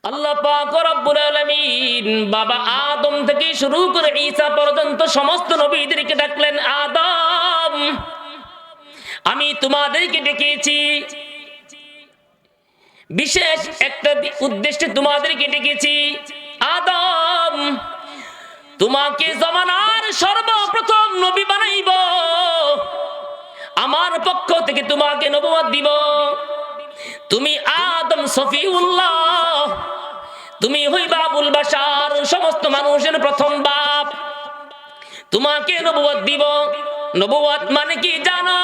আল্লাহ পাক রব্বুল আলামিন বাবা আদম থেকে শুরু করে ঈসা পর্যন্ত সমস্ত নবীদেরকে ডাকলেন, আদম আমি তোমাদেরকে ডেকেছি বিশেষ একটা উদ্দেশ্যে, তোমাদেরকে ডেকেছি। আদম তোমাকে জমানার সর্বপ্রথম নবী বানাইব, আমার পক্ষ থেকে তোমাকে নবুয়ত দিব। তুমি আদম সফিউল্লাহ, তুমি হইবা আবুল বাশার, সমস্ত মানুষের প্রথম বাপ। তোমাকে নবুয়ত দিব। নবুয়ত মানে কি জানো?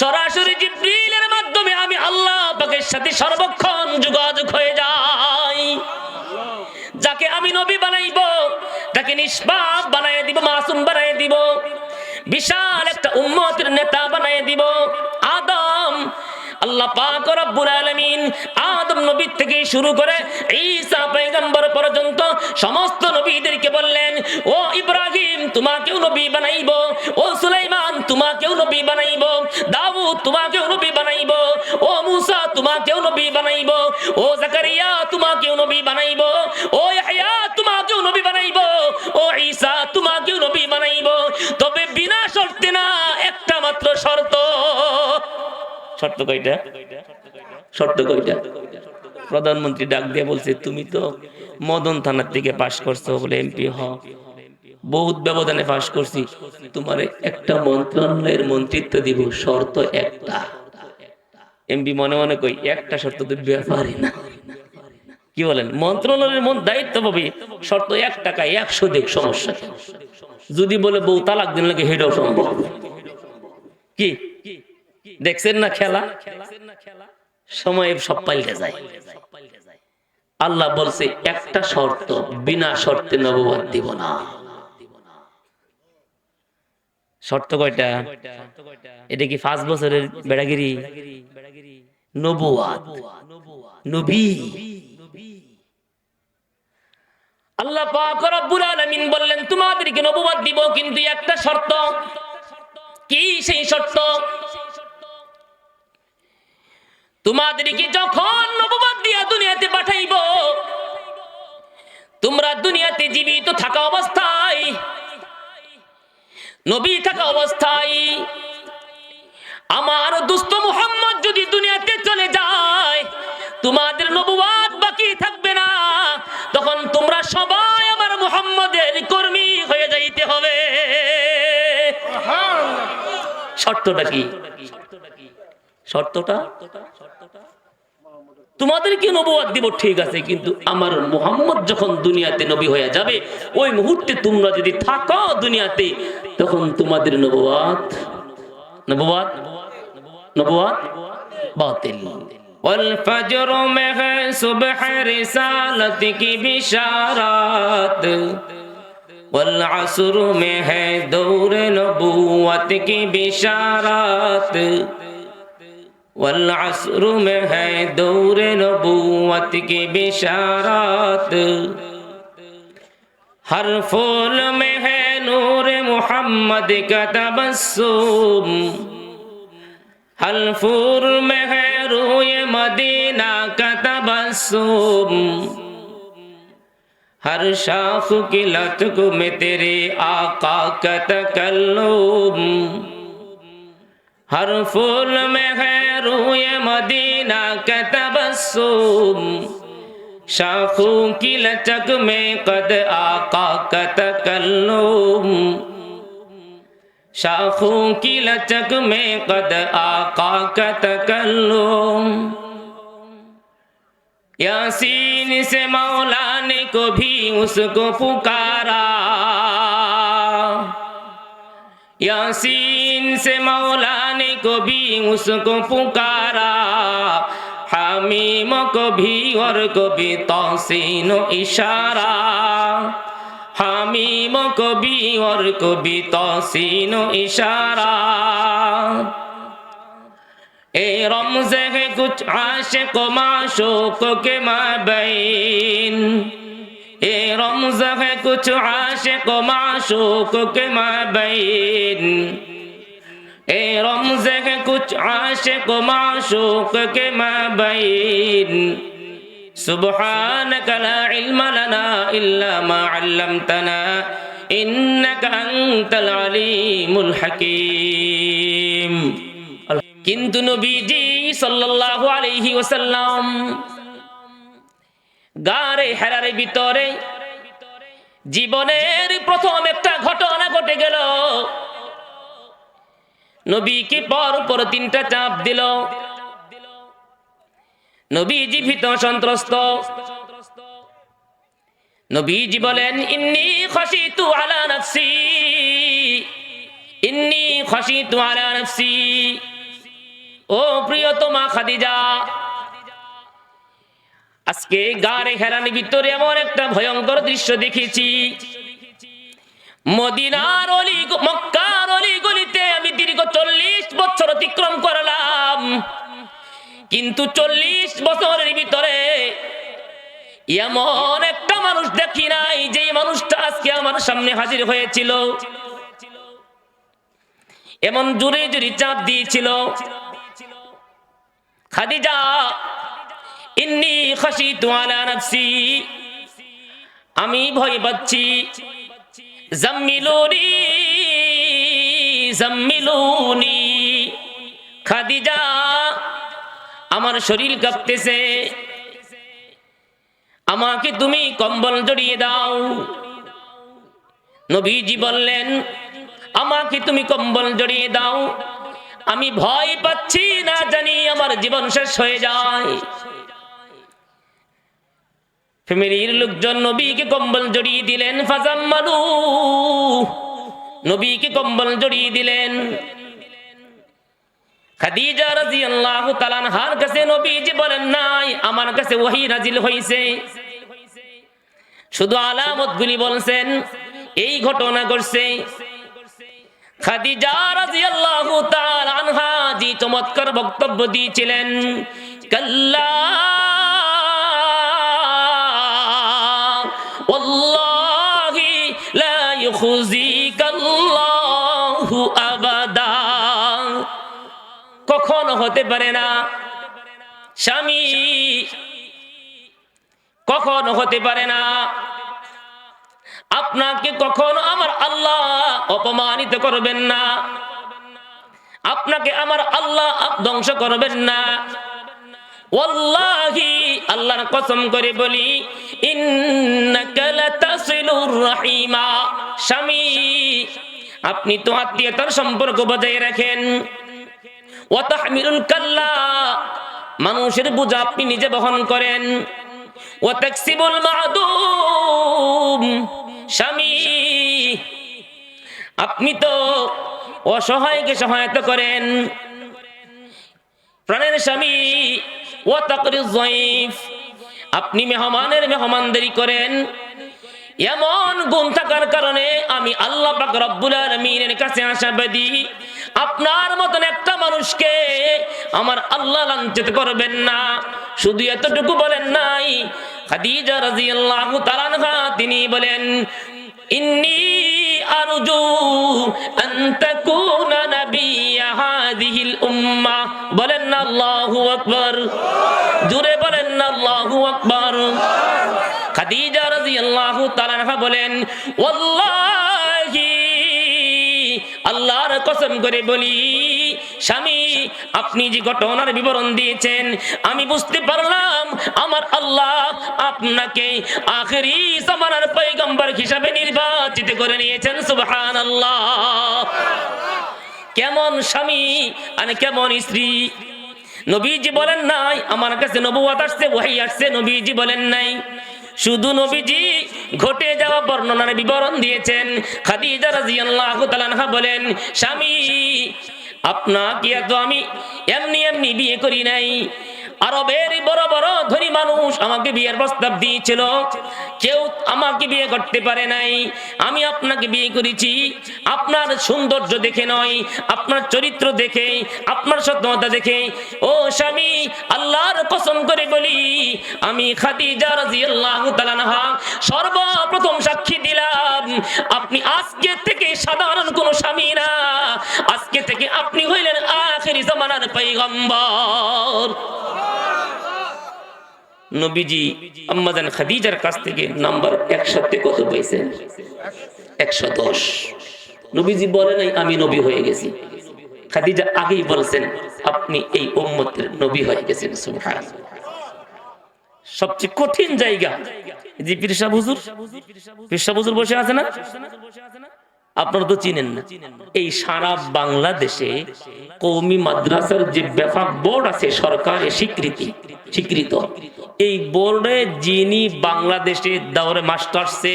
সরাসরি জিবরিলের মাধ্যমে আমি আল্লাহ পাকের সাথে সর্বক্ষণ যোগাযোগ হয়ে যাই। যাকে আমি নবী বানাইব তাকে নিষ্পাপ বানায় দিব, মাসুম বানায় দিব, বিশাল একটা উম্মতের নেতা বানায় দিব। আদম আল্লাহ পাক রব্বুল আলামিন আদম নবী থেকে শুরু করে ঈসা পয়গম্বর পর্যন্ত সমস্ত নবীদেরকে বললেন, ও ইব্রাহিম তোমাকেও নবী বানাইব, ও সুলাইমান তোমাকেও নবী বানাইব, দাউদ তোমাকেও নবী বানাইব, ও মুসা তোমাকেও নবী বানাইব, ও জাকারিয়া তোমাকেও নবী বানাইব, ও ইয়াহইয়া তোমাকেও নবী বানাইব, ও ঈসা তোমাকেও নবী বানাইব। তবে বিনা শর্তে না, একটা মাত্র শর্ত। শর্ত কয়টা? শর্ত কয়টা? প্রধানমন্ত্রী ডাক দিয়ে বলছে, তুমি তো মদন থানার থেকে পাশ করছো বলে এমপি বহুত ব্যবধানে পাশ করছি, তোমার একটা মন্ত্রণালয়ের মন্ত্রিত্ব দিব, শর্ত একটা। এমপি মনে মনে কই, একটা শর্ত তো ব্যাপারই না। কি বলেন? মন্ত্রণালয়ের দায়িত্ব পাবে, শর্ত 1 টাকায় 100 দেখ, সমস্যা। যদি বলে বউ তালাক দিন লাগে, হেটাও সম্ভব। কি দেখছেন না খেলা? সময় সব পাল্টে যায়। আল্লাহ বলছে একটা শর্ত, বিনা শর্তে নবুয়ত দিব না। শর্ত কয়টা? এটা কি 5 বছরের বেড়াগিরি? নবুয়ত, নবী। আল্লাহ পাক রব্বুল আলামিন বললেন, তোমাদেরকে নবুয়ত দিব, কিন্তু একটা শর্ত। কি সেই শর্ত? তোমাদেরকে যখন নবুয়ত দিয়া দুনিয়াতে পাঠাইব, তোমরা দুনিয়াতে জীবিত থাকা অবস্থায়, নবী থাকা অবস্থায়, আমার দোস্ত মুহাম্মদ যদি দুনিয়াতে চলে যায়, তোমাদের নবুয়ত বাকি থাকবে না। তখন তোমরা সবাই আমার মুহাম্মদের কর্মী হয়ে যাইতে হবে। শর্তটা কি? শর্তটা তোমাদেরকে নবুয়ত দিব, ঠিক আছে, কিন্তু আমার মুহাম্মদ যখন দুনিয়াতে নবী হয়ে যাবে, ওই মুহূর্তে তোমরা যদি থাকো দুনিয়াতে, তখন তোমাদের নবুয়ত নবুয়ত নবুয়ত বাতিল। والفجر में है सुबह रिसालत की बिशारत, والعصر में है दौर नबूवत की बिशारत, والعصر में है दौर नबूवत की बिशारत, हर फूल में है नूर मुहम्मद का तबस्सुम, हर फूल में है रूय मदीना का तबस्सुम, हर शाख की लतक में तेरे आका का तकल्लुम, हर फूल में है रूय मदीना का तबस्सुम, शाखों की लचक में कद आका का तकल्लुम, शाखों की लचक में कद आका का तकल्लुम। यासीन से मौला ने को भी उसको पुकारा, यासीन से मौला ने को भी उसको पुकारा, हामीम को भी और को भी तौसीन इशारा, हामीम को भी और को भी तौसीन इशारा। ए रमज़े है कुछ आशिक माशूक के माबैन, ए रमज़े है कुछ आशिक माशूक के माबैन, ए रमज़े है कुछ आशिक माशूक के माबैन, সুবহানাকা লা ইলমা লানা ইল্লা মা 'আল্লামতানা ইন্নাকা আনতাল আলিমুল হাকীম। কিন্তু নবীজি সাল্লাল্লাহু আলাইহি ওয়াসাল্লাম গারে হেরার ভিতরে জীবনের প্রথম একটা ঘটনা ঘটে গেল। নবীকে পর তিনটা চাপ দিল। নবীজি ভীত সন্ত্রস্ত। নবীজি বলেন, ইন্নী খাশিতু আলা নাফসি, ইন্নী খাশিতু আলা নাফসি। ও প্রিয়তমা খাদিজা, আজকে গারে হেরার ভিতরে এমন একটা ভয়ঙ্কর দৃশ্য দেখেছি। মদিনার অলি, মক্কার অলি গলিতে আমি দীর্ঘ 40 বছর অতিক্রম করলাম, কিন্তু 40 বছরের ভিতরে এমন একটা মানুষ দেখি নাই যে মানুষটা আজকে আমার সামনে হাজির হয়েছিল। এমন জোরে জোরে চাপ দিয়েছিল। খাদিজা, ইন্নী খাশিতু আলা নাফসি, আমি ভয় পাচ্ছি। জাম্মিলুনি জাম্মিলুনি, খাদিজা আমার শরীর কাঁপতেছে, আমাকে তুমি কম্বল জড়িয়ে দাও। নবীজি বললেন, আমাকে তুমি কম্বল জড়িয়ে দাও, আমি ভয় পাচ্ছি, না জানি আমার জীবন শেষ হয়ে যায়। ফ্যামিলির লোকজন নবীকে কম্বল জড়িয়ে দিলেন। ফাজাম্মালু, নবীকে কম্বল জড়িয়ে দিলেন। খাদিজা রাদিয়াল্লাহু তাআলা আনহার কাছে নবীজি বলেন, নাই, আমার কাছে ওহী নাজিল হইছে। শুধু আলামতগুলি বলছেন, এই ঘটনা ঘটছে। খাদিজা রাদিয়াল্লাহু তাআলা আনহা যে চমৎকার বক্তব্য দিয়েছিলেন, কাল্লা ওয়াল্লাহি লা ইউখজিকাল্লাহু আবাদা। কখনো হতে পারে না স্বামী, কখনো হতে পারে না আপনাকে কখনো আমার আল্লাহ অপমানিত করবেন না, আপনাকে আমার আল্লাহ ধ্বংস করবেন না। ওয়াল্লাহি, আল্লাহর কসম করে বলি, ইন্নাকা লাতাসিলুর রাহিমা, স্বামী আপনি তো আত্মীয়তার সম্পর্ক বজায় রাখেন। ওয়া তাহমিলুল কাল্লা, মানুষের বোঝা আপনি নিজে বহন করেন। ওয়া তাকসিবুল মা'দুম, স্বামী আপনি তো অসহায়কে সহায়তা করেন। প্রাণের স্বামী, ওয়া তাকরিজ যায়ফ, আপনি মেহমানের মেহমানদারি করেন। এমন গুণ থাকার কারণে আমি আল্লাহ পাক রব্বুল আলামিনের কাছে আশাবাদী, আপনার মতন একটা মানুষকে আমার আল্লাহ লাঞ্ছিত করবেন না। শুধু এতটুকু বলেন নাই, খাদিজা রাদিয়াল্লাহু তাআলা আনহা তিনি বলেন, ইন্নী আরজু আন তাকুনা নাবিয়্যা হাযিহিল উম্মাহ। বলেন না আল্লাহু আকবার, জোরে বলেন না আল্লাহু আকবার। খাদিজা রাদিয়াল্লাহু তাআলা আনহা বলেন, ওয়াল্লাহি, আল্লাহর কসম করে বলি, স্বামী আপনি যে ঘটনার বিবরণ দিয়েছেন, আমি বুঝতে পারলাম আমার আল্লাহ আপনাকে আখেরি জামানার পয়গম্বর হিসাবে নির্বাচিত করে নিয়েছেন। সুবহানাল্লাহ। কেমন স্বামী আর কেমন স্ত্রী। নবীজি বলেন নাই আমার কাছে নবুয়ত আসছে, ওহী আসছে, নবীজি বলেন নাই। শুধু নবীজি ঘটে যাওয়া বর্ণনার বিবরণ দিয়েছেন। খাদিজা রাদিয়াল্লাহু তাআলা আনহা বলেন, স্বামী আপনাকে তো আমি এমনি এমনি বিয়ে করি নাই। আরবের বড় বড় ধনী মানুষ আমাকে বিয়ের প্রস্তাব দিয়েছিল, কেউ আমাকে বিয়ে করতে পারে নাই। আমি আপনাকে বিয়ে করেছি আপনার সৌন্দর্য দেখে নয়, আপনার চরিত্র দেখে, আপনার সত্যতা দেখে। ও স্বামী, আল্লাহর কসম করে বলি, আমি খাদিজা রাদিয়াল্লাহু তাআলা আনহা সর্বপ্রথম সাক্ষী দিলাম, আপনি আজকে থেকে সাধারণ কোন স্বামী না, আজকে থেকে আপনি হইলেন আখেরি জামানার পয়গম্বর। নবীজি আম্মাজান খাদিজার কাছ থেকে নাম্বার 100 তে কত পাইছেন? 110। নবীজি বলে নাই আমি নবী হয়ে গেছি, খাদিজা আগেই বলছেন আপনি এই উম্মতের নবী হয়ে গেছেন। সুবহানাল্লাহ। সবচেয়ে কঠিন জায়গা যে পীর সাহেব হুজুর বসে আছে না, আপনারা তো চিনেন না। এই সারা বাংলাদেশে কওমি মাদ্রাসার যে ব্যাপক বোর্ড আছে সরকারের স্বীকৃত, এই বোর্ডে যিনি বাংলাদেশে দাওরে মাস্টার্সে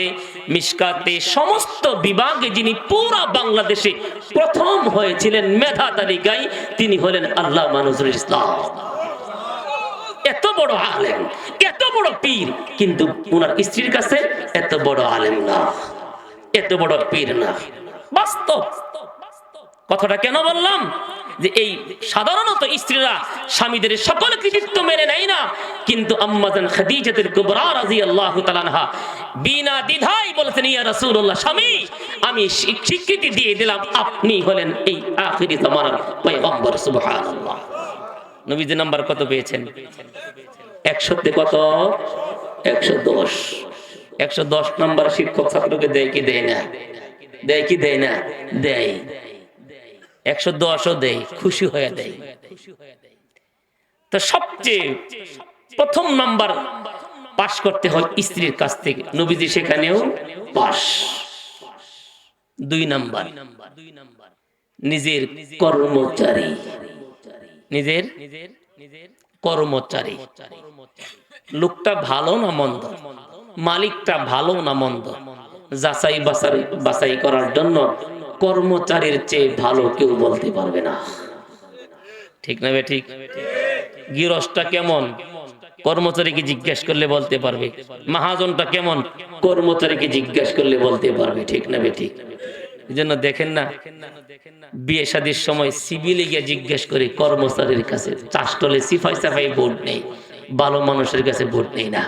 মিশকাতে সমস্ত বিভাগে যিনি পুরো বাংলাদেশে প্রথম হয়েছিলেন মেধা তালিকায়, তিনি হলেন আল্লামা নজরুল ইসলাম। এত বড় আলেম, এত বড় পীর, কিন্তু ওনার স্ত্রীর কাছে এত বড় আলেম না, এত বড় পীর না। বাস্তব কথাটা কেন বললাম? যে এই সাধারণত স্ত্রীরা স্বামীদের সকল কৃতিত্ব মেনে নেয় না, কিন্তু আম্মাজান খাদিজাতুল কুবরা রাদিয়াল্লাহু তাআলা আনহা বিনা দ্বিধায় বলেছেন, ইয়া রাসূলুল্লাহ, স্বামী আমি স্বীকৃতি দিয়ে দিলাম আপনি হলেন এই আখিরি জামানার পয়গম্বর। সুবহানাল্লাহ। নবীজি নাম্বার কত পেয়েছেন? 100 তে কত? 110। 110 নাম্বার শিক্ষক ছাত্রকে দেয় কি দেয় না? দেয় কি দেয় না? দেয়। 110ও দেয়, খুশি হয়ে দেয়। তো সবচেয়ে প্রথম নাম্বার পাস করতে হয় স্ত্রীর কাছ থেকে, নবীজি সেখানেও পাস। 2 নাম্বার নিজের কর্মচারী, নিজের কর্মচারী, লোকটা ভালো না মন্দ, মালিকটা ভালো না মন্দ, যাচাই বাছাই করার জন্য কর্মচারীর চেয়ে ভালো কেউ বলতে পারবে না। ঠিক না ঠিক? গৃহস্থটা কেমন, কর্মচারীকে জিজ্ঞেস করলে বলতে পারবে। মহাজনটা কেমন, কর্মচারীকে জিজ্ঞেস করলে বলতে পারবে। ঠিক না ঠিক? এই জন্য দেখেন না, বিয়ে শাদীর সময় সিভিলে গিয়ে জিজ্ঞেস করে কর্মচারীর কাছে, চাষটলে সিফাই সাফাই ভোট নেই, ভালো মানুষের কাছে ভোট নেই না।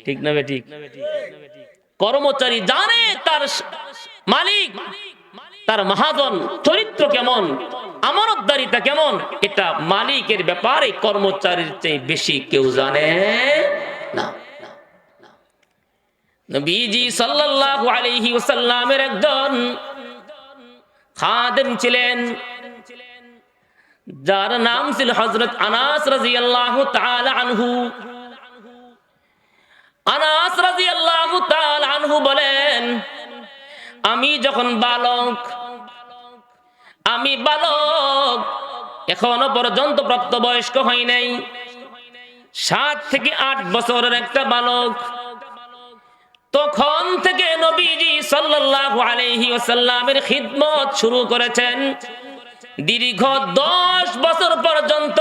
ঠিক না ঠিক? কর্মচারী জানে তার মালিক, তার মহাজন চরিত্র কেমন, আমানতদারিতা কেমন, এটা মালিকের ব্যাপারে কর্মচারীর চেয়ে বেশি কেউ জানে না। নবীজি সাল্লাল্লাহু আলাইহি ওয়াসাল্লামের একজন খাদেম ছিলেন, যার নাম ছিল হযরত আনাস রাদিয়াল্লাহু তাআলা আনহু। আনাস রাদিয়াল্লাহু তাআলা আনহু বলেন, আমি যখন বালক, এখনো পর্যন্ত প্রাপ্তবয়স্ক হই নাই, 7 থেকে 8 বছরের একটা বালক, তখন থেকে নবীজি সাল্লাল্লাহু আলাইহি ওয়াসাল্লামের খিদমত শুরু করেছেন। দীর্ঘ 10 বছর পর্যন্ত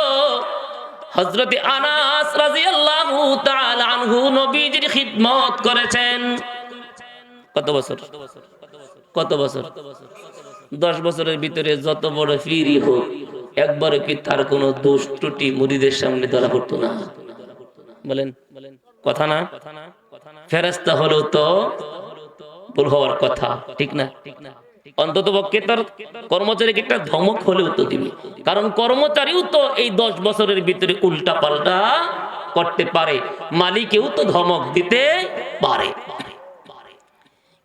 হযরত আনাস রাদিয়াল্লাহু তাআলা আনহু নবীজির খিদমত করেছেন। কত বছর? কত বছর? 10 বছরের ভিতরে যত বড় পীরই হোক, একবারে কি তার কোনো দোষ ত্রুটি মুরিদের সামনে ধরা পড়তো না? বলেন কথা না? ফেরেশতা হলো তো ভুল হওয়ার কথা, ঠিক না? অন্তত পক্ষে তার কর্মচারীকে একটা ধমক হলেও তো দিবে, কারণ কর্মচারীও তো এই 10 বছরের ভিতরে উল্টা পাল্টা করতে পারে, মালিকেও তো ধমক দিতে পারে।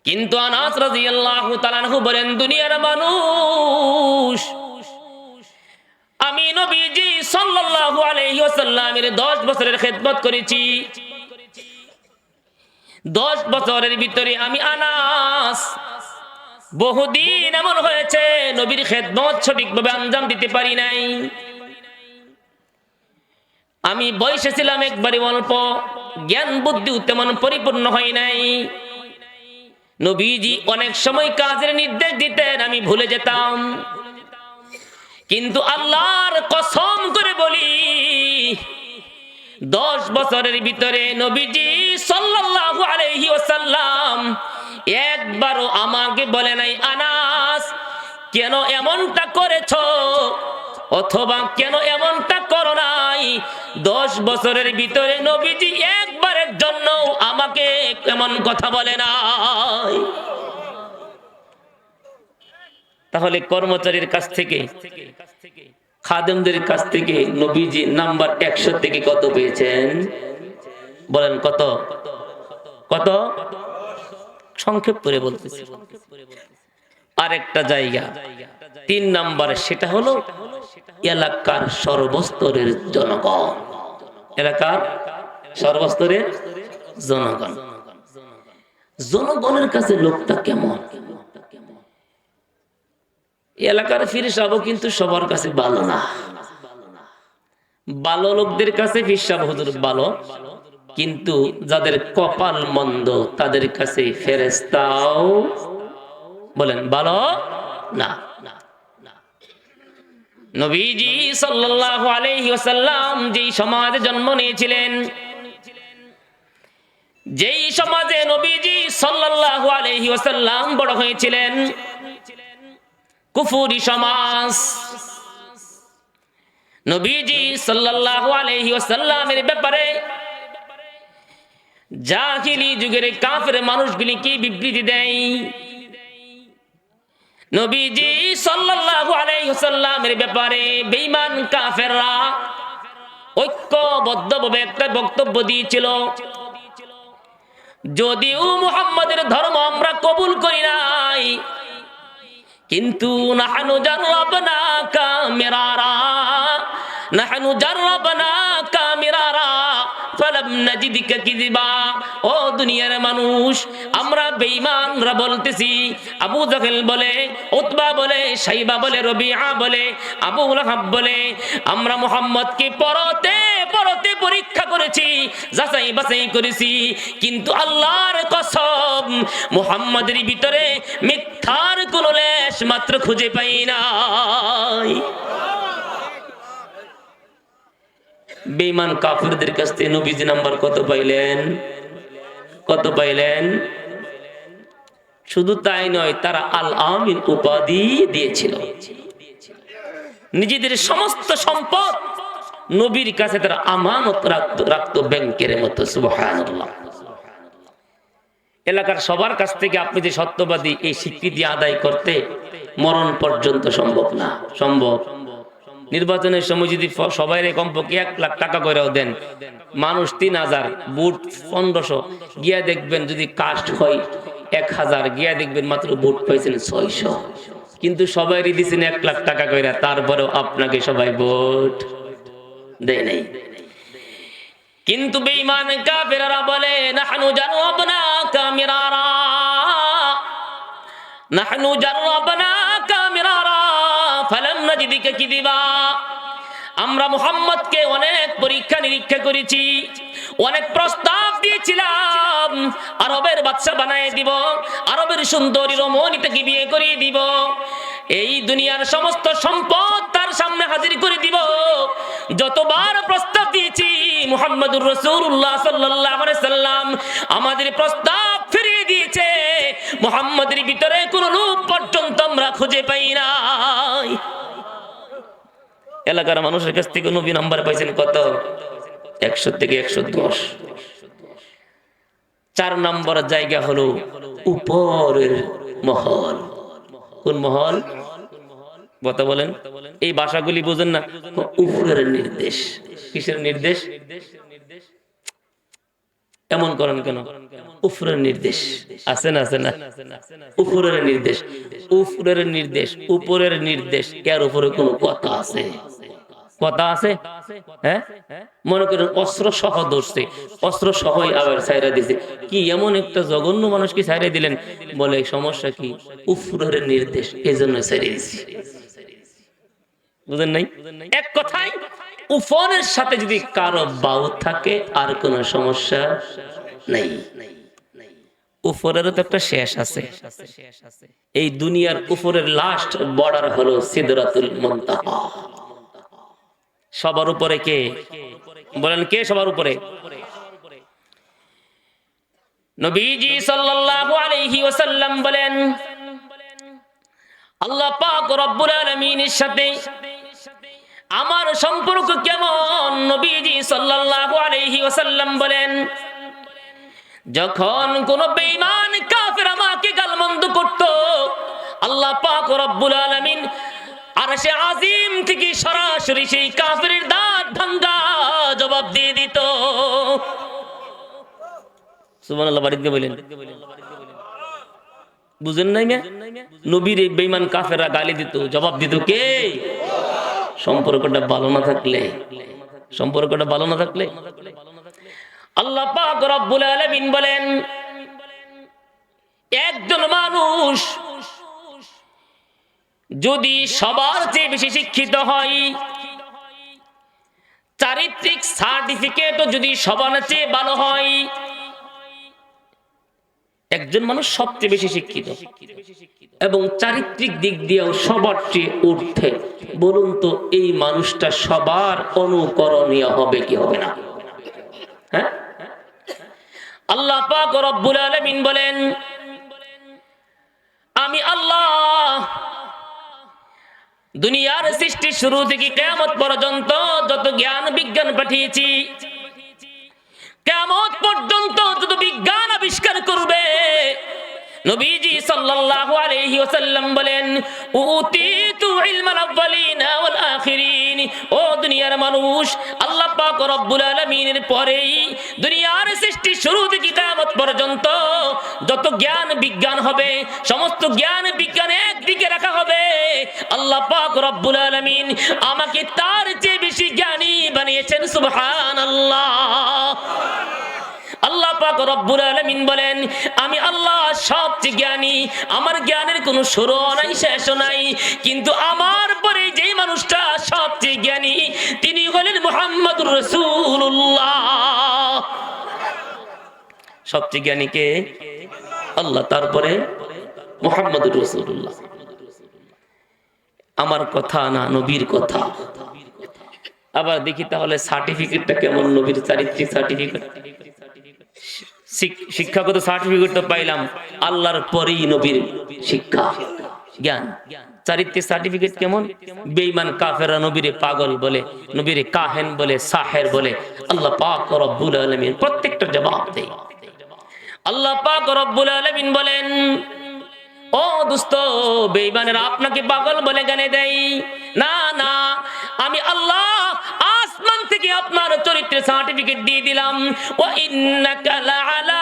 কিন্তু আনাস রাদিয়াল্লাহু তাআলা আনহু বলেন, দুনিয়ার মানুষ, আমি নবীজি সাল্লাল্লাহু আলাইহি ওয়াসাল্লামের 10 বছরের খিদমত করেছি। 10 বছরের ভিতরে আমি আনাস বহুদিন এমন হয়েছে নবীর খিদমত সঠিকভাবে আঞ্জাম দিতে পারি নাই। আমি বয়সে ছিলাম একবারে অল্প, জ্ঞান বুদ্ধি তেমন পরিপূর্ণ হয় নাই। নবীজি অনেক সময় কাজের নির্দেশ দিতেন, আমি ভুলে যেতাম। কিন্তু আল্লাহর কসম করে বলি, 10 বছরের ভিতরে নবীজি সাল্লাল্লাহু আলাইহি ওয়াসাল্লাম একবারও আমাকে বলে নাই, আনাস কেন এমনটা করেছো, অথবা কেন এমনটা করো নাই। 10 বছরের ভিতরে নবীজি একবারের জন্য আমাকে এমন কথা বলে নাই। তাহলে কর্মচারীর কাছ থেকে, খাদেমদের কাছ থেকে নবীজি নাম্বার 100 থেকে কত পেয়েছেন? বলেন কত? কত? সংক্ষেপ করে বলতেছি। আরেকটা জায়গা 3 নম্বরে, সেটা হলো এলাকার সর্বস্তরের জনগণ। এলাকার সর্বস্তরের জনগণ। জনগণের কাছে লোকটা কেমন? এলাকার পীর সাহেব কিন্তু সবার কাছে ভালো না। ভালো লোকদের কাছে পীর সাহেব হুজুর ভালো, কিন্তু যাদের কপাল মন্দ তাদের কাছে ফেরেশতাও বলেন ভালো না। নবীজি সাল্লাল্লাহু আলাইহি ওয়াসাল্লাম যেই সমাজে জন্ম নিয়েছিলেন, যেই সমাজে নবীজি সাল্লাল্লাহু আলাইহি ওয়াসাল্লাম বড় হয়েছিলেন, কুফরি সমাজ। নবীজি সাল্লাল্লাহু আলাইহি ওয়াসাল্লামের ব্যাপারে জাহিলি যুগের কাফের মানুষগুলি কি বিবৃতি দেয়? নবীজি সাল্লাল্লাহু আলাইহি ওয়াসাল্লামের ব্যাপারে বেঈমান কাফেররা ঐক্যবদ্ধভাবে একটা বক্তব্য দিয়েছিল, যদিও মুহাম্মাদের ধর্ম আমরা কবুল করি নাই, কিন্তু নাহনু জাররাবনাকা মিরারা, নাহনু জাররাবনাকা মিরারা ফালাম নাজিদকা কিযবা। ও দুনিয়ার মানুষ, আমরা বেঈমানরা বলতেছি, আবু জাহেল বলে, উতবা বলে, শাইবা বলে, রবিআ বলে, আবু লাহাব বলে, আমরা মুহাম্মদকে পরতে পরতে পরীক্ষা করেছি, যাচাই বাছাই করেছি, কিন্তু আল্লাহর কসম মুহাম্মাদের ভিতরে মিথ্যার কোন লেশ মাত্র খুঁজে পাই নাই। বেঈমান কাফিরদের কাছ থেকে নবীজি নাম্বার কত পাইলেন? কত পাইলেন? শুধু তাই নয়, তারা আল আমিন উপাধি দিয়েছিল। নিজেদের সমস্ত সম্পদ নবীর কাছে তারা আমানত রাখতো ব্যাংকের মতো। সুবহানাল্লাহ। এলাকার সবার কাছ থেকে আপনি যে সত্যবাদী এই স্বীকৃতি আদায় করতে মরণ পর্যন্ত সম্ভব না। সম্ভব? নির্বাচনের সময় যদি সবাই কমপক্ষে 1 লাখ টাকা করেও দেন, মানুষ 3000, ভোট 1500, গিয়া দেখবেন যদি কাস্ট হয় 1000, গিয়া দেখবেন মাত্র ভোট পাইছেন 600। কিন্তু সবাই দিয়েছেন 1 লাখ টাকা করে, তারপরেও আপনাকে সবাই ভোট দেয় নাই। কিন্তু বেঈমান কাফেররা বলে, নাহনু জাররাবনাকা মিরারা, নাহনু জাররাবনাকা মিরারা ফালাম নাজিদকা কিযবা। আমরা মুহাম্মদকে অনেক পরীক্ষা নিরীক্ষা করেছি, অনেক প্রস্তাব দিয়েছিলাম, আরবের বাদশা বানায় দিব, আরবের সুন্দরী রমণীকে বিয়ে করিয়ে দিব, এই দুনিয়ার সমস্ত সম্পদ তার সামনে হাজির করে দিব। যতবার প্রস্তাব দিয়েছি মুহাম্মদুর রাসূলুল্লাহ সাল্লাল্লাহু আলাইহি সাল্লাম আমাদের প্রস্তাব ফিরিয়ে দিয়েছে। মুহাম্মদের ভিতরে কোন লোভ পর্যন্ত আমরা খুঁজে পাই নাই। এলাকার মানুষের কাছ থেকে নবী নাম্বার পাইছেন কত? 100 থেকে 110। 4 নম্বর জায়গা হলো উপরের মহল। কোন মহল? কথা বলেন। এই ভাষাগুলি বুঝেন না? উপরের নির্দেশ। কিসের নির্দেশ? এমন করেন কেন? উপরের নির্দেশ আছে না? আছে না? উপরের নির্দেশ, উপরের নির্দেশ, উপরের নির্দেশ। এর উপরে কোন কথা আছে? কথা আছে? হ্যাঁ, মনে করেন অস্ত্র সহ ধরছে, অস্ত্র সহই আবার ছাইরা দিছে। কি এমন একটা জঘন্য মানুষ কি ছাইরা দিলেন? বলে সমস্যা কি? উপরের নির্দেশ, এজন্য ছাইরা দিছি। বুঝেন নাই? এক কথায় উপরের সাথে যদি কারো বাউ থাকে আর কোনো সমস্যা নাই। উপরেরও তো একটা শেষ আছে। এই দুনিয়ার উপরের লাস্ট বর্ডার হলো সিদরাতুল মুনতাহা। সবার উপরে কে? বলেন কে সবার উপরে? নবীজি সাল্লাল্লাহু আলাইহি ওয়াসাল্লাম বলেন, আল্লাহ পাক রব্বুল আলামিনের সাথে আমার সম্পর্ক কেমন? নবীজি সাল্লাল্লাহু আলাইহি ওয়াসাল্লাম বলেন, যখন কোন বেঈমান কাফের আমাকে গালমন্দ করত, আল্লাহ পাক রব্বুল আলামিন আরশে আজিম থেকে সরাসরি সেই কাফেরের দাঁত ভাঙ্গা জবাব দিয়ে দিত। সুবহানাল্লাহ বাড়িতে বলেন। বুঝেন নাই না? নবীর বেঈমান কাফেররা গালি দিত, জবাব দিত কে? সম্পর্কটা ভালো না থাকলে, সম্পর্কটা ভালো না থাকলে। আল্লাহ পাক রব্বুল আলামিন বলেন, একজন মানুষ যদি সবার চেয়ে বেশি শিক্ষিত হয়, চারিত্রিক সার্টিফিকেটও যদি সবার চেয়ে ভালো হয়, একজন মানুষ সবচেয়ে বেশি শিক্ষিত এবং চারিত্রিক দিক দিয়েও সবার চেয়ে ঊর্ধ্বে, বলুন তো এই মানুষটা সবার অনুকরণীয় হবে কি হবে না? হ্যাঁ, আল্লাহ পাক রব্বুল আলামিন বলেন, আমি আল্লাহ দুনিয়ার সৃষ্টির শুরু থেকে কিয়ামত পর্যন্ত যত জ্ঞান বিজ্ঞান পাঠিয়েছি, কিয়ামত পর্যন্ত যত বিজ্ঞান আবিষ্কার করবে, নবীজি সাল্লাল্লাহু আলাইহি ওয়াসাল্লাম বলেন, উতিতু ইলমাল আউয়ালিনা ওয়াল আখিরিন। ও দুনিয়ার মানুষ, আল্লাহ পাক রব্বুল আলামিনের পরেই দুনিয়ার সৃষ্টি শুরু থেকে কিয়ামত পর্যন্ত যত জ্ঞান বিজ্ঞান হবে, সমস্ত জ্ঞান বিজ্ঞান একদিকে রাখা হবে। আল্লাহ পাক রব্বুল আলামিন আমাকে তার চেয়ে বেশি জ্ঞানী বানিয়েছেন। সুবহানাল্লাহ। আল্লাহ পাক রব্বুল আলামিন বলেন, আমি আল্লাহ সবচেয়ে জ্ঞানী, আমার জ্ঞানের কোনো শুরু নাই শেষ নাই, কিন্তু আমার পরে যে মানুষটা সবচেয়ে জ্ঞানী তিনি হলেন মুহাম্মদুর রাসূলুল্লাহ। সবচেয়ে জ্ঞানী কে? আল্লাহ, তারপরে মুহাম্মদুর রাসূলুল্লাহ। আমার কথা না, নবীর কথা। আবার দেখি তাহলে সার্টিফিকেটটা কেমন, নবীর চারিত্রিক সার্টিফিকেট। শিক্ষাগত সার্টিফিকেট তো পাইলাম, আল্লাহর পরেই নবীর শিক্ষা জ্ঞান। চারিত্রিক সার্টিফিকেট কেমন? বেঈমান কাফেররা নবীরে পাগল বলে, নবীরে কাহেন বলে, সাহের বলে। আল্লাহ পাক রব্বুল আলামিন প্রত্যেকটা জবাব দেয়। আল্লাহ পাক রব্বুল আলামিন বলেন, ও দোস্ত, বেঈমানেরা আপনাকে পাগল বলে গানে দেয় না, না, আমি আল্লাহ আসমান থেকে আপনার চরিত্রের সার্টিফিকেট দিয়ে দিলাম। ওয়া ইন্নাকা লাআলা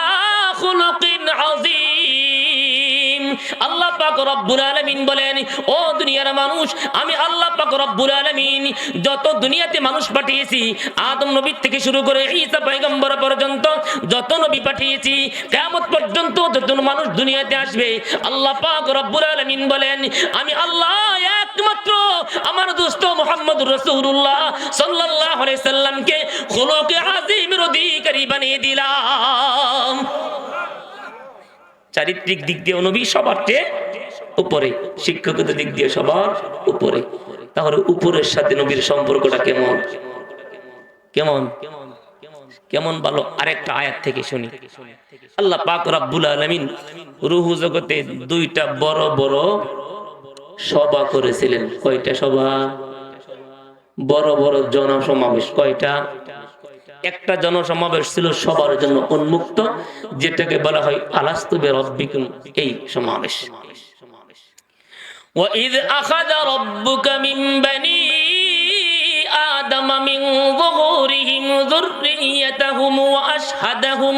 খুলুকিন আযীম। আল্লাহ পাক রব্বুল আলামিন বলেন, ও দুনিয়ার মানুষ, আমি আল্লাহ পাক রব্বুল আলামিন যত দুনিয়াতে মানুষ পাঠিয়েছি, আদম নবী থেকে শুরু করে ঈসা পয়গম্বর পর্যন্ত যত নবী পাঠিয়েছি, কিয়ামত পর্যন্ত যত মানুষ দুনিয়াতে আসবে, আল্লাহ পাক রব্বুল আলামিন বলেন, আমি আল্লাহ একমাত্র আমার দোস্ত মুহাম্মদুর রাসূলুল্লাহ সাল্লাল্লাহু আলাইহি সাল্লামকে খুলুকে আযীমের অধিকারী বানিয়ে দিলাম। চারিত্রিক দিক দিয়ে নবী সবার চেয়ে উপরে, শিক্ষাগত দিক দিয়ে সবার উপরে। তাহলে উপরের সাথে নবীর সম্পর্কটা কেমন? কেমন কেমন ভালো। আরেকটা আয়াত থেকে শুনি। আল্লাহ পাক রব্বুল আলামিন রূহ জগতে দুইটা বড় বড় সভা করেছিলেন। কয়টা সভা? বড় বড় জনসমাবেশ। কয়টা? একটা জনসমাবেশ ছিল সবার জন্য উন্মুক্ত, যেটাকে বলা হয় আলাস্তু বিরাব্বিকুম, এই সমাবেশ। وَإِذْ أَخَذَ رَبُّكَ مِنْ بَنِي آدَمَ مِنْ ظُهُورِهِمْ ذُرِّيَّتَهُمْ وَأَشْهَدَهُمْ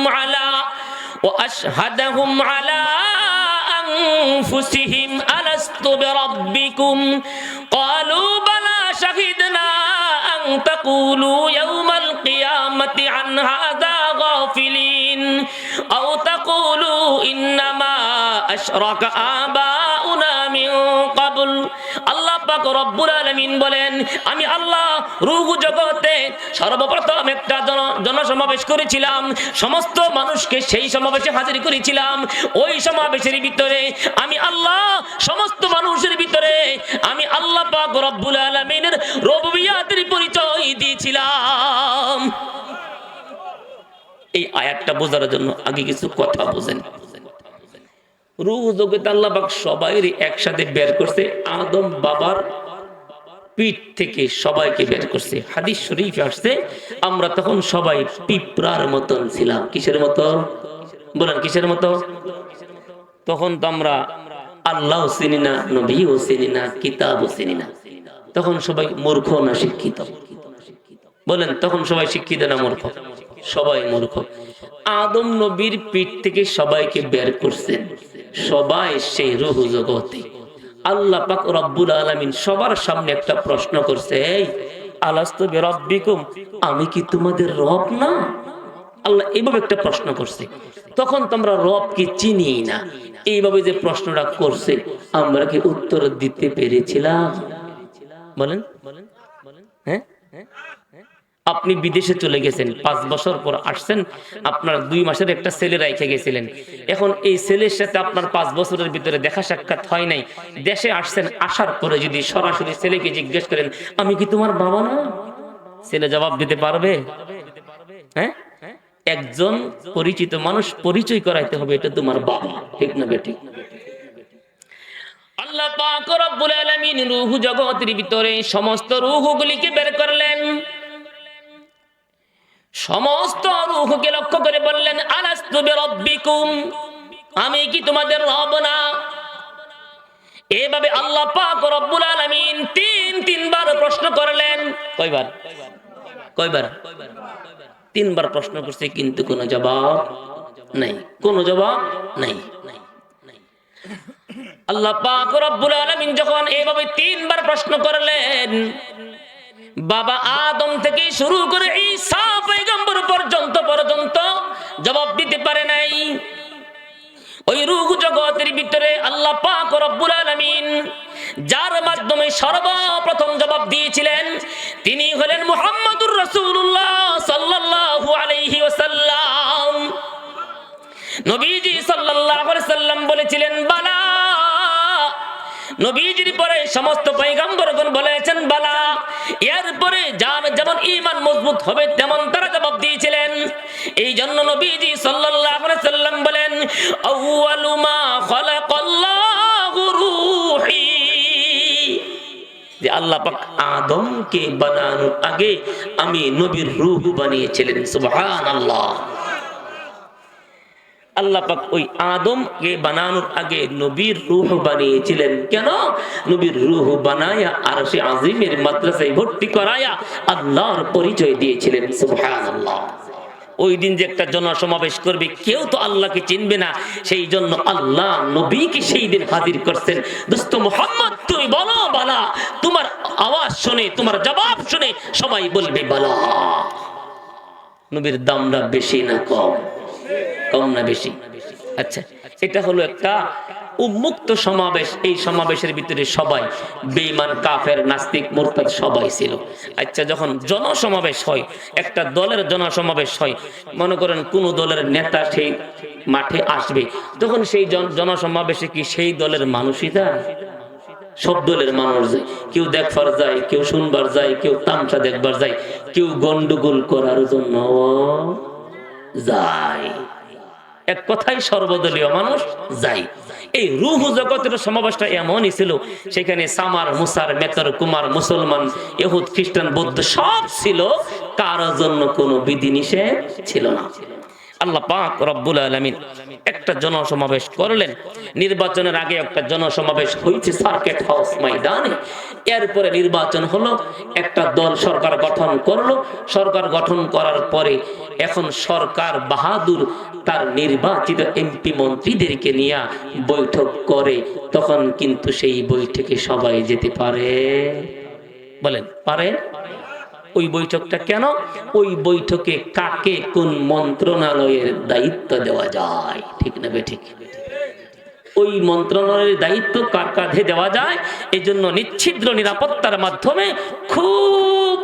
عَلَى أَنفُسِهِمْ أَلَسْتُ بِرَبِّكُمْ قَالُوا بَلَى شَهِدْنَا أَنْ تَقُولُوا يَوْمَ الْقِيَامَةِ عَنْ هَذَا غَافِلِينَ أَوْ تَقُولُوا إِنَّمَا أَشْرَكَ آبَاؤُنَا من قبل। আল্লাহ পাক রব্বুল আলামিন বলেন, আমি আল্লাহ রূহ জগতে সর্বপ্রথম একটা জনসমাবেশ করেছিলাম, সমস্ত মানুষকে সেই সমাবেশে হাজির করেছিলাম। ওই সমাবেশের ভিতরে আমি আল্লাহ সমস্ত মানুষের ভিতরে আমি আল্লাহ পাক রব্বুল আলামিনের রুবুবিয়্যাতের পরিচয় দিয়েছিলাম। এই আয়াতটা বোঝার জন্য আগে কিছু কথা বুঝেন। রূহ জগতে আল্লাহ পাক সবাইকে একসাথে বের করছে, আদম বাবার পিঠ থেকে সবাইকে বের করছে। হাদিস শরীফে আসছে, আমরা তখন সবাই পিঁপড়ার মতন ছিলাম। কিসের মতো? বলেন কিসের মতো? তখন তো আমরা আল্লাহও চিনি না, নবীও চিনি না, কিতাবও চিনি না। তখন সবাই মূর্খ না শিক্ষিত? বলেন তখন সবাই শিক্ষিত না মূর্খ? সবাই মূর্খ। আদম নবীর পিঠ থেকে সবাইকে বের করছেন, সবাই সেই রূহ জগতে। আল্লাহ পাক রব্বুল আলামিন সবার সামনে একটা প্রশ্ন করছে, এই আলাস্তু বিরাব্বিকুম, আমি কি তোমাদের রব না? আল্লাহ এইভাবে একটা প্রশ্ন করছে। তখন তোমরা রব কি চিনি না, এইভাবে যে প্রশ্নটা করছে আমরা কি উত্তর দিতে পেরেছিলাম? বলেন হ্যাঁ? আপনি বিদেশে চলে গেছেন, 5 বছর পর আসছেন, আপনার 2 মাসের একটা ছেলে রেখে গেছিলেন। এখন এই ছেলের সাথে আপনার 5 বছরের ভিতরে দেখা সাক্ষাৎ হয় নাই। দেশে আসছেন, আসার পরে যদি সরাসরি ছেলেকে জিজ্ঞেস করেন আমি কি তোমার বাবা না, ছেলে জবাব দিতে পারবে? হ্যাঁ, একজন পরিচিত মানুষ পরিচয় করাইতে হবে এটা তোমার বাবা, ঠিক না বেঠিক? আল্লাহ পাক রব্বুল আলামিন রূহ জগতের ভিতরে সমস্ত রূহগুলিকে বের করলেন, সমস্ত রূহকে লক্ষ্য করে বললেন আলাস্তু বিরাব্বিকুম, আমি কি তোমাদের রব না? এভাবে আল্লাহ পাক রব্বুল আলামিন তিনবার প্রশ্ন করলেন। কয়বার? 3বার প্রশ্ন করছে, কিন্তু কোনো জবাব নাই, কোনো জবাব নাই। আল্লাহ পাক রব্বুল আলামিন যখন এভাবে 3বার প্রশ্ন করলেন, বাবা আদম থেকে শুরু করে ঈসা পয়গম্বর পর্যন্ত জবাব দিতে পারে নাই। ওই রূহ জগতের ভিতরে আল্লাহ পাক রব্বুল আলামিন যার মাধ্যমে সর্বপ্রথম জবাব দিয়েছিলেন তিনি হলেন মুহাম্মদুর রাসূলুল্লাহ সাল্লাল্লাহু আলাইহি ওয়াসাল্লাম। নবীজি সাল্লাল্লাহু আলাইহি ওয়াসাল্লাম বলেছিলেন বালা। নবীজির পরে সমস্ত পয়গম্বরগণ বলেছেন বালা। এরপরে যার যেমন ঈমান মজবুত হবে তেমন তারা জবাব দিয়েছিলেন। এই জন্য নবীজি সাল্লাল্লাহু আলাইহি ওয়াসাল্লাম বলেন আউয়ালু মা খালাকাল্লাহু রূহি, যে আল্লাহ পাক আদমকে বানানোর আগে আমি নবীর রূহ বানিয়েছিলেন। সুবহানাল্লাহ। আল্লাহ পাক ওই আদমকে বানানোর আগে নবীর রূহ বানিয়েছিলেন। কেন? নবীর রূহ বানায়া আরশে আজিমের মাদ্রাসায় ভর্তি করায়া আল্লাহর পরিচয় দিয়েছিলেন। সুবহানাল্লাহ। ওই দিন যে একটা জনসমাবেশ করবে কেউ তো আল্লাহকে চিনবে না, সেই জন্য আল্লাহ নবীকে সেই দিন হাজির করছেন। দোস্ত মুহাম্মদ তুমি বলো বালা, তোমার আওয়াজ শুনে তোমার জবাব শুনে সবাই বলবে বালা। নবীর দামটা বেশি না কম? কম না বেশি? আচ্ছা, এটা হলো একটা উন্মুক্ত সমাবেশ। এই সমাবেশের ভিতরে সবাই বেঈমান, কাফের, নাস্তিক, মুরতাদ সবাই ছিল। আচ্ছা, যখন জনসমাবেশ হয়, একটা দলের জনসমাবেশ হয়, মনে করেন কোন দলের নেতা সেই মাঠে আসবে, তখন সেই জনসমাবেশে কি সেই দলের মানুষই যায়? সব দলের মানুষ যায়। কেউ দেখবার যায়, কেউ শুনবার যায়, কেউ তামসা দেখবার যায়, কেউ গন্ডগোল করার জন্য যায়। এক কথাই সর্বদলীয় মানুষ যায়। এই রূহ জগতের সমাবেশটা এমনই ছিল, সেখানে সামার, মুসার, মেতর, কুমার, মুসলমান, ইহুদ, খ্রিস্টান, বৌদ্ধ সব ছিল, কারো জন্য কোনো বিধিনিষেধ ছিল না। আল্লাহ পাক রব্বুল আলামিন একটা জনসমাবেশ করলেন। নির্বাচনের আগে একটা জনসমাবেশ হয়েছে সার্কিট হাউস ময়দানে। এরপরে নির্বাচন হলো, একটা দল সরকার গঠন করলো। সরকার গঠন করার পরে এখন সরকার বাহাদুর তার নির্বাচিত এমপি মন্ত্রীদেরকে নিয়ে বৈঠক করে। তখন কিন্তু সেই বৈঠকে সবাই যেতে পারে? বলেন পারে? ওই বৈঠকটা কেন? ওই বৈঠকে কাকে কোন মন্ত্রণালয়ের দায়িত্ব দেওয়া যায়, ঠিক না বেঠিক? ওই মন্ত্রণালয়ের দায়িত্ব কার কাঁধে দেওয়া যায়, এই জন্য নিচ্ছিদ্র নিরাপত্তার মাধ্যমে খুব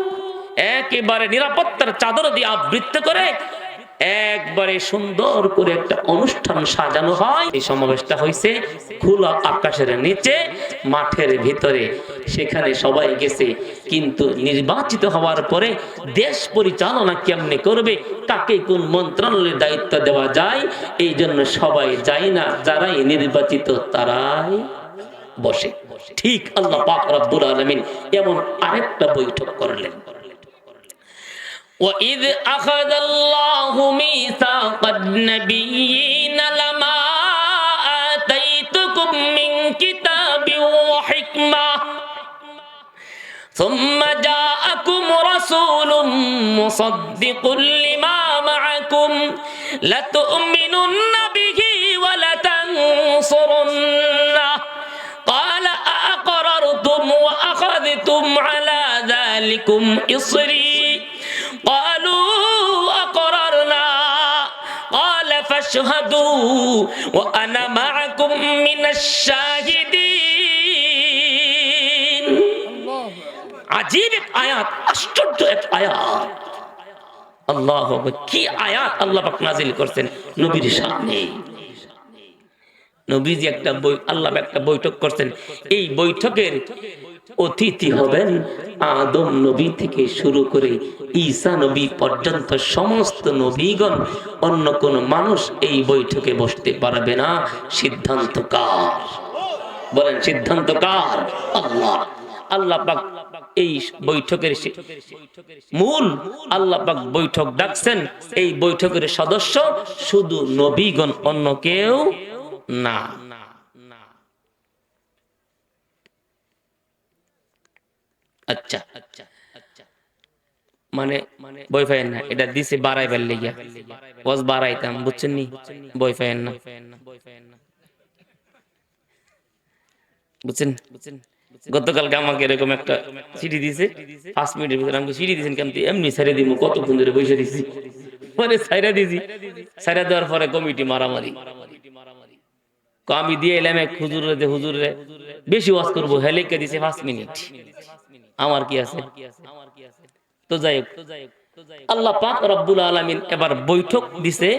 একেবারে নিরাপত্তার চাদর দিয়ে আবৃত করে একবারে সুন্দর করে একটা অনুষ্ঠান সাজানো হয়। এই সমাবেশটা হয়েছে খোলা আকাশের নিচে, মাঠের ভিতরে। সেখানে সবাই গেছে, কিন্তু নির্বাচিত হওয়ার পরে দেশ পরিচালনা কেমনে করবে, কাকে কোন মন্ত্রণালয়ের দায়িত্ব দেওয়া যায়, এই জন্য সবাই যায় না। যারাই নির্বাচিত তারাই বসে। ঠিক আল্লাহ পাক রব্বুল আলামিন এমন আরেকটা বৈঠক করলেন। وَإِذْ أَخَذَ اللَّهُ مِيثَاقَ النَّبِيِّينَ لَمَا آتَيْتُكُم مِّن كِتَابٍ وَحِكْمَةٍ ثُمَّ جَاءَكُمْ رَسُولٌ مُصَدِّقٌ لِّمَا মাআকুম লাতু'মিনুন্না বিহি ওয়া লাতানসুরুন্না ক্বালা আ'আকরারতুম ওয়া আখাযতুম আলা যালিকুম ইসরি ক্বালু আ'আকরারনা ক্বালা ফাশহাদু ওয়া আনা মাআকুম মিনাশ শাহিদিন। আজীব এক আয়াত, আশ্চর্য এক আয়াত। আল্লাহু আকবার, কি আয়াত আল্লাহ পাক নাযিল করছেন নবীর সামনে। নবীজি আল্লাহ একটা বৈঠক করছেন। এই বৈঠকের অতিথি হবেন আদম নবী থেকে শুরু করে ঈসা নবী পর্যন্ত সমস্ত নবীগণ। অন্য কোন মানুষ এই বৈঠকে বসতে পারবে না। সিদ্ধান্ত কার? বলেন, সিদ্ধান্ত কার? আল্লাহ। আল্লাহ পাক এই বৈঠকের মূল আল্লাহ পাক বৈঠক ডাকছেন। এই বৈঠকের সদস্য শুধু নবীগণ, অন্য কেউ না। আচ্ছা, মানে বই ফাইন না, এটা দিছে বাড়াইবার লেগিয়া, ওয়াজ বাড়াইতাম, বুঝছেন নি? বই ফাইন না, বুঝছেন? গতকালকে আমাকে এরকম একটা চিঠি দিছে, 5 মিনিটের ভিতরে আমাকে চিঠি দিয়েছেন, কেমন এমনি ছাইরা দিব, কতক্ষণ ধরে বসে দিছি, পরে ছাইরা দিছি। ছাইরা দেওয়ার পরে কমিটি মারামারি। আমি দিয়ে এলাম এক হুজুরে বেশি ওয়াজ করবো, হেলেকে দিছে 5 মিনিট। আমার কি আছে? তো যাই হোক, আল্লাহ পাক রব্বুল আলামিন এবার বৈঠক দিছে।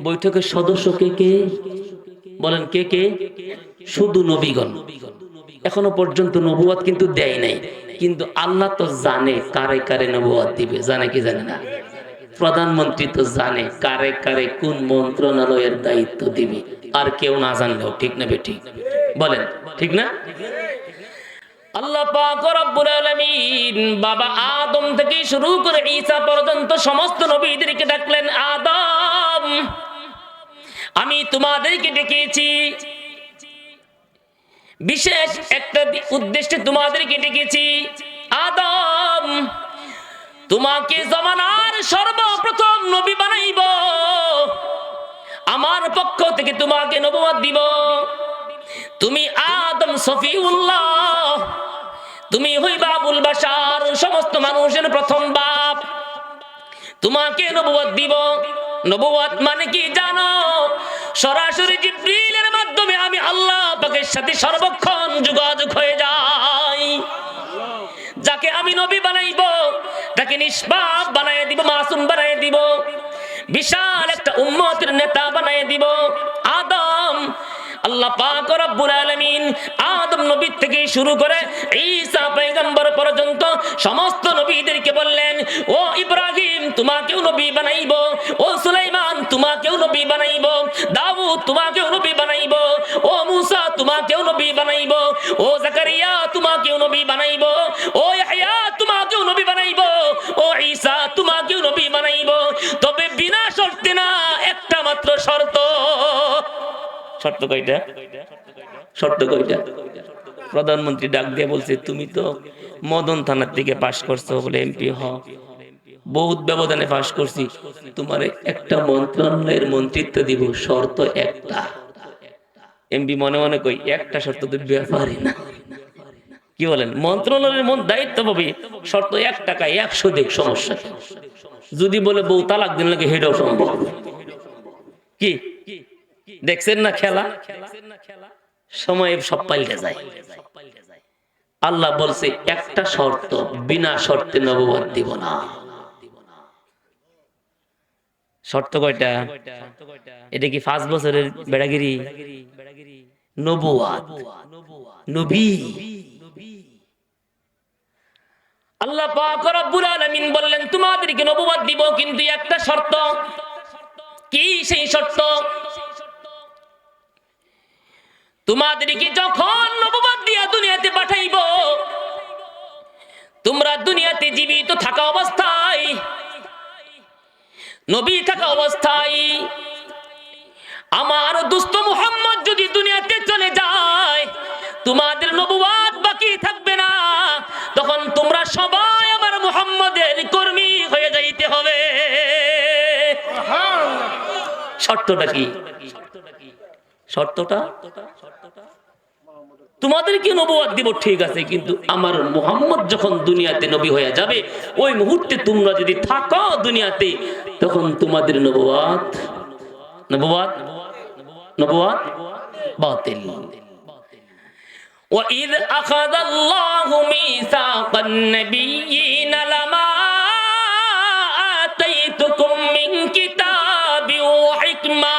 বৈঠকের সদস্য কে কে? বলেন, কে কে? শুধু নবীগণ। এখনো পর্যন্ত নবুয়ত কিন্তু দেয় নাই, কিন্তু আল্লাহ তো জানে কারে কারে নবুয়ত দিবে। জানে কি জানে না? প্রধানমন্ত্রী তো জানে কারে কারে কোন মন্ত্রণালয়ের দায়িত্ব দিবে, আর কেউ না জানলেও। ঠিক না বেঠিক? বলেন, ঠিক না? আল্লাহ পাক রব্বুল আলামিন বাবা আদম থেকে শুরু করে ঈসা পর্যন্ত সমস্ত নবীদেরকে ডাকলেন, আদম, আমি তোমাদেরকে ডেকেছি বিশেষ একটা উদ্দেশ্যে, তোমাদেরকে ডেকেছি। আদম, তোমাকে জমানার সর্বপ্রথম নবী বানাইব, আমার পক্ষ থেকে তোমাকে নবুয়ত দিব। তুমি আদম সফিউল্লাহ, তুমি হইবা আবুল বাশার, সমস্ত মানুষের প্রথম বাপ। তোমাকে নবুয়ত দিব। নবুয়ত মানে কি জানো? সরাসরি জিবরিলের মাধ্যমে আমি আল্লাহ পাকের সাথে সর্বক্ষণ যোগাযোগ হয়ে যাই। যাকে আমি নবী বানাইব তাকে নিষ্পাপ বানায় দিব, মাসুম বানায় দিব, বিশাল একটা উম্মতের নেতা বানায় দিব। আদম, আল্লাহ পাক রব্বুল আলামিন আদম নবী থেকে শুরু করে ঈসা পয়গম্বর পর্যন্ত সমস্ত নবীদেরকে বললেন, ও ইব্রাহিম, তোমাকেও নবী বানাইব, ও সুলাইমান, তোমাকেও নবী বানাইব, দাউদ, তোমাকেও নবী বানাইব, ও মুসা, তোমাকেও নবী বানাইব, ও জাকারিয়া, তোমাকেও নবী বানাইব, ও ইয়াহইয়া, তোমাকেও নবী বানাইব, ও ঈসা, তোমাকেও নবী বানাইব। তবে বিনা শর্তে না, একটা মাত্র শর্ত। শর্ত কয়টা? শর্ত কয়টা? প্রধানমন্ত্রী ডাক দিয়ে বলছে, তুমি তো মদন থানার থেকে পাশ করছো বলে এমপি হও, বহুত ব্যবধানে পাশ করছি, তোমার একটা মন্ত্রণালয়ের মন্ত্রিত্ব দিব, শর্ত একটা। এমপি মনে মনে কই, একটা শর্ত তো ব্যাপারই না। কি বলেন? মন্ত্রণালয়ের দায়িত্ব পাবে, শর্ত 1 টাকা 100 দেখ, সমস্যা। যদি বলে বউ তালাক দিন লাগে, হেটাও সম্ভব। কি দেখছেন না খেলা? সময় সব পাল্টে যায়। আল্লাহ বলছে একটা শর্ত, বিনা শর্তে নবুয়ত দিব না। শর্ত কয়টা? এটা কি 5 বছরের বেড়াগিরি? নবুয়ত, নবী। আল্লাহ পাক রব্বুল আলামিন বললেন, তোমাদেরকে নবুয়ত দিব, কিন্তু একটা শর্ত। কি সেই শর্ত? তোমাদেরকে যখন নবুয়ত দিয়া দুনিয়াতে পাঠাইব, তোমরা দুনিয়াতে জীবিত থাকা অবস্থায়, নবী থাকা অবস্থায়, আমার দোস্ত মুহাম্মদ যদি দুনিয়াতে চলে যায়, তোমাদের নবুয়ত বাকি থাকবে না। তখন তোমরা সবাই আমার মুহাম্মদের কর্মী হয়ে যাইতে হবে। শর্তটা কি? শর্তটা তোমাদেরকে নবুয়ত দিব, ঠিক আছে, কিন্তু আমার মুহাম্মদ যখন দুনিয়াতে নবী হয়ে যাবে ওই মুহূর্তে তোমরা যদি থাকো দুনিয়াতে, তখন তোমাদের নবুয়ত বাতিল। وَإِذْ أَخَذَ اللَّهُ مِيثَاقَ النَّبِيِّينَ لَمَا آتَيْتُكُم مِّن كِتَابٍ وَحِكْمَةٍ।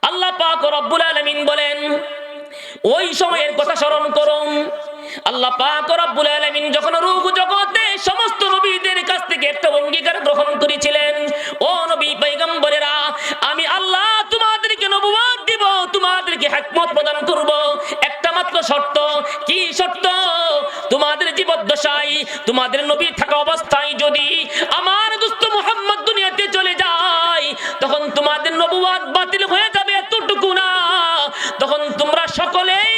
আল্লাহ পাক রব্বুল আলামিন বলেন, ওই সময়ের কথা স্মরণ করুন। আল্লাহ পাক রব্বুল আলামিন যখন রূহ জগতে সমস্ত নবীদের কাছ থেকে একটা অঙ্গীকার গ্রহণ করেছিলেন, ও নবী পয়গম্বরেরা, আমি আল্লাহ তোমাদেরকে নবুয়ত দিব, তোমাদেরকে হিকমত প্রদান করব, একটা মাত্র শর্ত। কি শর্ত? তোমাদের জীবদ্দশায় তোমাদের নবী থাকা অবস্থায় যদি আমার দোস্ত মুহাম্মদ দুনিয়াতে চলে যায়, তখন তোমাদের নবুয়ত বাতিল হয়ে যাবে। এতটুকু না, তখন তোমরা সকলেই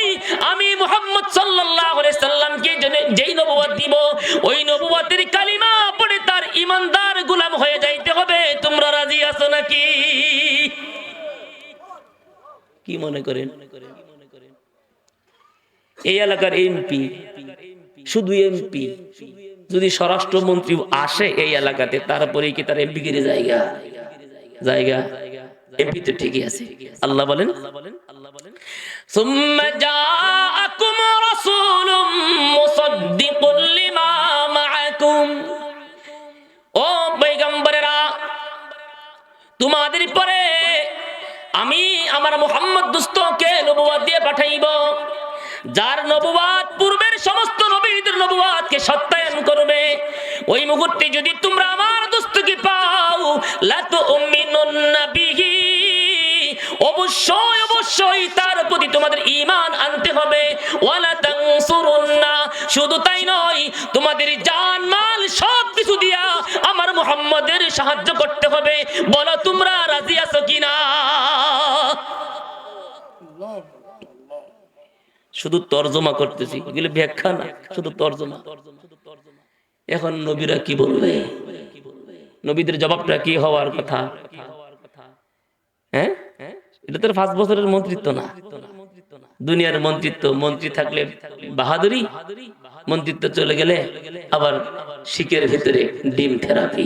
আমি মুহাম্মদ সাল্লাল্লাহু আলাইহি সাল্লামকে যেই নবুয়ত দিব, ওই নবুয়তের কালিমা পড়ে তার ঈমানদার গোলাম হয়ে যাইতে হবে। তোমরা রাজি আছো নাকি? কি মনে করেন? এই এলাকার এমপি, শুধু এমপি, যদি স্বরাষ্ট্রমন্ত্রী আসে এই এলাকাতে, তারপরে কি তার এমপি গিরে জায়গা? এমপি তো ঠিকই আছে। আল্লাহ বলেন, সুম্মা জাআকুম রাসূলুম মুসাদ্দিকুন লিমা মাআকুম। ও পয়গম্বরেরা, তোমাদের পরে আমি আমার মুহাম্মদ দোস্তকে নবুয়ত দিয়ে পাঠাইব, যার নবুয়ত পূর্বের সমস্ত নবীদের নবুয়তকে সত্যায়ন করবে। ওই মুহূর্তে যদি তোমরা আমার দোস্তকে পাও, লা তুমিনুন্না বিহি, অবশ্যই তার প্রতি তোমাদের ঈমান আনতে হবে। ওয়ালা তানসুরুন্না, শুধু তাই নয়, তোমাদের জান মাল সব কিছু দিয়া আমার মুহাম্মাদের সাহায্য করতে হবে। বলো তোমরা রাজি আছো কিনা? শুধু তরজমা করতেছি, এগুলো ব্যাখ্যা না, শুধু তরজমা। এখন নবীরা কি বলবে? নবীদের জবাবটা কি হওয়ার কথা? হ্যাঁ, এটা তো 5 বছরের মন্ত্রিত্ব না, দুনিয়ার মন্ত্রিত্ব। মন্ত্রী থাকলে বাহাদুরি, মন্ত্রিত্ব চলে গেলে আবার শিকের ভিতরে ডিম থেরাপি,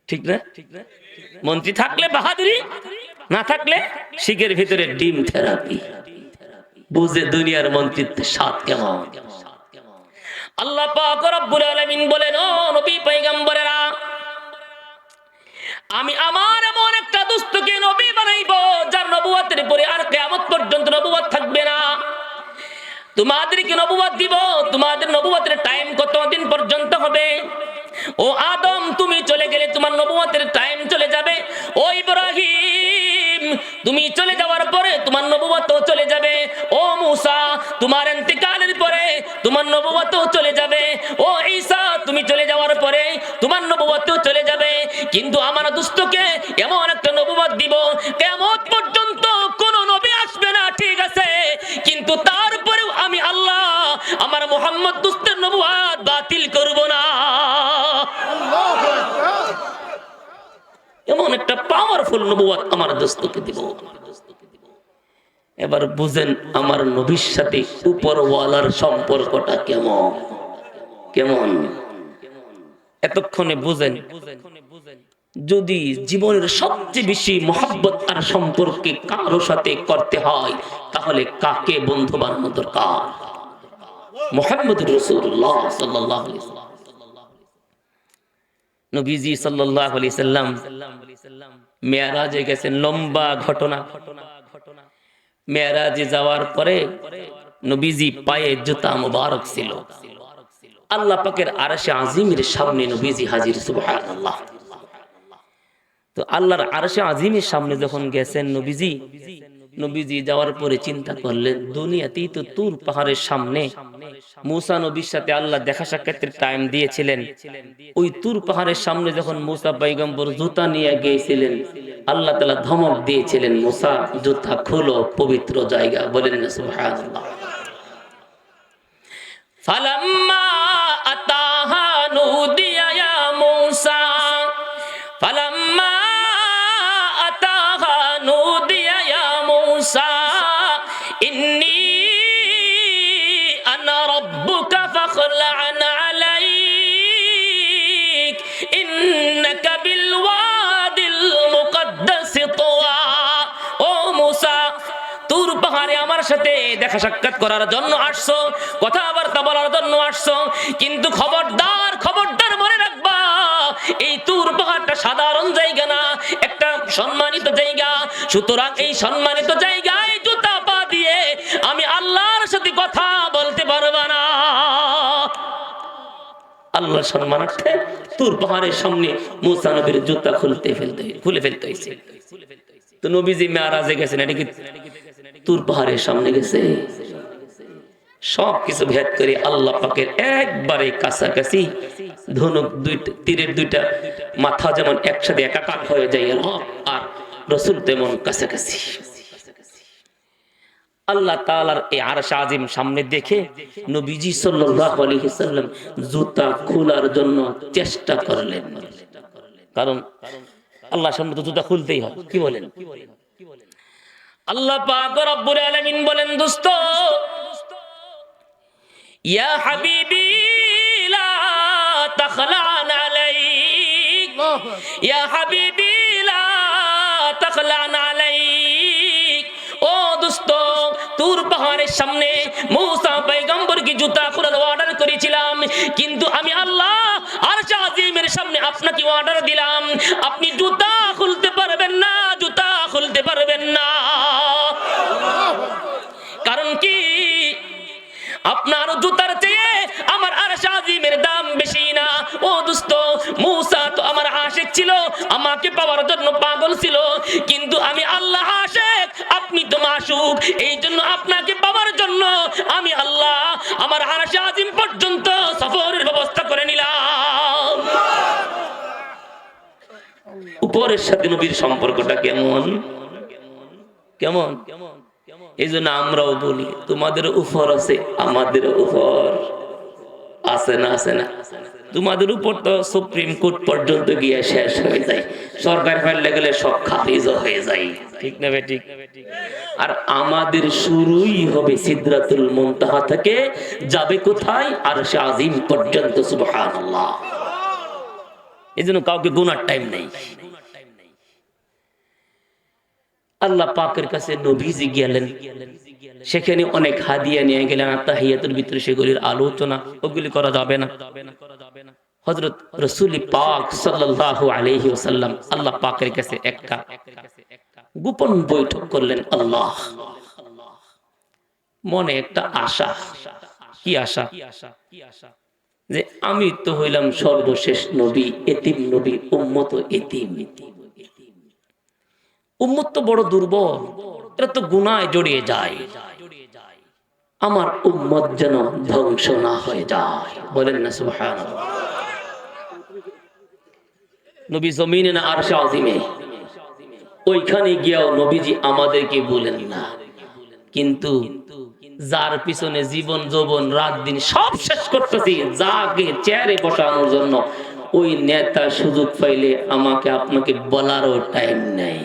ঠিক না? মন্ত্রী থাকলে বাহাদুরি, না থাকলে শিকের ভিতরে ডিম থেরাপি। বুঝে দুনিয়ার মন্ত্রিত্বের স্বাদ কেমন। আল্লাহ পাক রব্বুল আলামিন বলেন, ও নবী পয়গম্বরেরা, আমি আমার এমন একটা দোস্তকে নবী বানাইব, যার নবুয়তের পরে আর কিয়ামত পর্যন্ত নবুয়ত থাকবে না। তোমাদেরকে নবুয়ত দিব, তোমাদের নবুয়তের টাইম কতদিন পর্যন্ত হবে? ও আদম, তুমি চলে গেলে তোমার নবুয়তের টাইম চলে যাবে। ও ইব্রাহিম, তুমি চলে যাওয়ার পরে তোমার নবুয়তও চলে যাবে। ও মূসা, তোমার ইন্তেকালের পরে তোমার নবুয়তও চলে যাবে। ও ঈসা, তুমি চলে যাওয়ার পরে তোমার নবুয়তও চলে যাবে। কিন্তু আমার দোস্তকে এমন একটা নবুয়ত দিব, কিয়ামত পর্যন্ত কোন নবী আসবে না, ঠিক আছে, কিন্তু তারপরেও আমি আল্লাহ আমার মুহাম্মদ দোস্তের নবুয়ত বাতিল করব না। এমন একটা পাওয়ারফুল নবুয়ত আমার দোস্তকে দিব। এবার বুঝেন আমার নবীর সাথে উপরওয়ালার সম্পর্কটা কেমন। এতক্ষণে বুঝেন, যদি জীবনের সবচেয়ে বেশি মহব্বত আর সম্পর্কে কারো সাথে করতে হয়, তাহলে কাকে বন্ধু বানানো দরকার? মুহাম্মদুর রাসূলুল্লাহ সাল্লাল্লাহু আলাইহি ওয়াসাল্লাম। নবীজি সাল্লাল্লাহু আলাইহি সাল্লাম মেরাজে গেছেন, লম্বা ঘটনা। মেরাজে যাওয়ার পরে নবীজি পায়ে জুতা মুবারক ছিল। আল্লাহ পাকের আরশে আজিমের সামনে নবীজি হাজির, সুবহানাল্লাহ। তো আল্লাহর আরশে আজিমের সামনে যখন গেছেন নবীজি যাওয়ার পরে চিন্তা করলেন, দুনিয়াতেই তো তুর পাহাড়ের সামনে মূসা নবীর সাথে আল্লাহ দেখা সাক্ষাতের টাইম দিয়েছিলেন। ওই তুর পাহাড়ের সামনে যখন মূসা পয়গম্বর জুতা নিয়ে গিয়েছিলেন, আল্লাহ তাআলা ধমক দিয়েছিলেন, মূসা জুতা খোলো, পবিত্র জায়গা। বলেন না সুবহানাল্লাহ। ফালাম্মা আতাহা নুদিয়া ইয়া মূসা, ফালাম্মা আখলা'না আলাইক ইন্নাকা বিল ওয়াদিল মুকদ্দাস তুওয়া। ও মূসা, তুর পাহাড়ে আমার সাথে দেখা সাক্ষাৎ করার জন্য আসছো, কথাবার্তা বলার জন্য আসছো, কিন্তু খবরদার খবরদার মনে রাখবা, এই তুর পাহাড়টা সাধারণ জায়গা না, একটা সম্মানিত জায়গা। সুতরাং এই সম্মানিত জায়গায় জুতা পা দিয়ে আমি আল্লাহর সাথে কথা বলতে পারবা না। আল্লাহর সম্মানার্থে তুর পাহাড়ের সামনে মূসা নবীর জুতা খুলে ফেলতে হয়েছে। তো নবীজি মেরাজে গেছেন, এটা কি তুর পাহাড়ের সামনে গেছে? সবকিছু ভেদ করে আল্লাহ পাকের একবারে কাছাকাছি, ধনুক তীরের দুইটা মাথা যেমন একসাথে একাকার হয়ে যায়, আর রাসূল তেমন কাছাকাছি। আল্লাহ তাআলার এই আরশ আজিম সামনে দেখে নবীজি সাল্লাল্লাহু আলাইহি সাল্লাম জুতা খোলার জন্য চেষ্টা করলেন, কারণ আল্লাহর সামনে তো জুতা খুলতেই হয়। কি বলেন? আল্লাহ পাক রব্বুল আলামিন বলেন, দোস্ত ইয়া হাবিবি লা তাখলা'ন আলাইক, ইয়া হাবিবি লা তাখলা'ন আলাইক। ও দোস্ত, তুর পাহাড়ের সামনে মূসা পয়গম্বর কি জুতা খোলার অর্ডার করেছিলাম, কিন্তু আমি আল্লাহ আরশ আজিমের সামনে আপনাকে অর্ডার দিলাম, আপনি জুতা খুলতে পারবেন না, জুতা খুলতে পারবেন না। কারণ কি? আপনার জুতার চেয়ে আমার আরশ আজিমের দাম বেশি না। ও দোস্ত, মূসা তো আমার আশিক ছিল, আমাকে পাওয়ার জন্য পাগল ছিল, কিন্তু আমি আল্লাহ আশিক, আপনি তো মাশুক, এই জন্য আপনাকে পাওয়ার জন্য আমি আল্লাহ আমার আরশ আজিম পর্যন্ত সফরের ব্যবস্থা করে নিলাম। উপরের সাথে নবীর সম্পর্কটা কেমন কেমন? এই জন্য আমরাও বলি, তোমাদের উপর আছে, আমাদের উপর আছে না? আছে না? তোমাদের উপর তো সুপ্রিম কোর্ট পর্যন্ত গিয়ে শেষ হয়ে যায়, সরকার ফেললে গেলে সব খারিজ হয়ে যায়, ঠিক না বেঠিক? আর আমাদের শুরুই হবে সিদরাতুল মুনতাহা থেকে, যাবে কোথায়? আরশে আজিম পর্যন্ত। সুবহানাল্লাহ। এই জন্য কাউকে গুনার টাইম নেই। আল্লাহ পাকের কাছে নবীজি গেলেন, সেখানে অনেক হাদিয়া নিয়ে গেলেন, তাহিয়াতুল ভিতরে সেগুলির আলোচনা ওগুলি করা যাবে না। হযরত রাসূল পাক সাল্লাল্লাহু আলাইহি ওয়াসাল্লাম আল্লাহ পাকের কাছে একটা গোপন বৈঠক করলেন। আল্লাহ মনে একটা আশা। কি আশা? যে আমি তো হইলাম সর্বশেষ নবী, এতিম নবী, উম্মত এতিম। উম্মত তো বড় দুর্বল, এরা তো গুনায় জড়িয়ে যায়, আমার উম্মত যেন ধ্বংস না হয়ে যায়। বলেন না সুবহানাল্লাহ। নবী জমিনে না আরশে আজিমে, ওইখানে গিয়াও নবীজি আমাদেরকে বলেন না, কিন্তু যার পিছনে জীবন যৌবন রাত দিন সব শেষ করতেছি, যাকে চেয়ারে বসানোর জন্য, ওই নেতা সুযোগ পাইলে আমাকে আপনাকে বলারও টাইম নেই,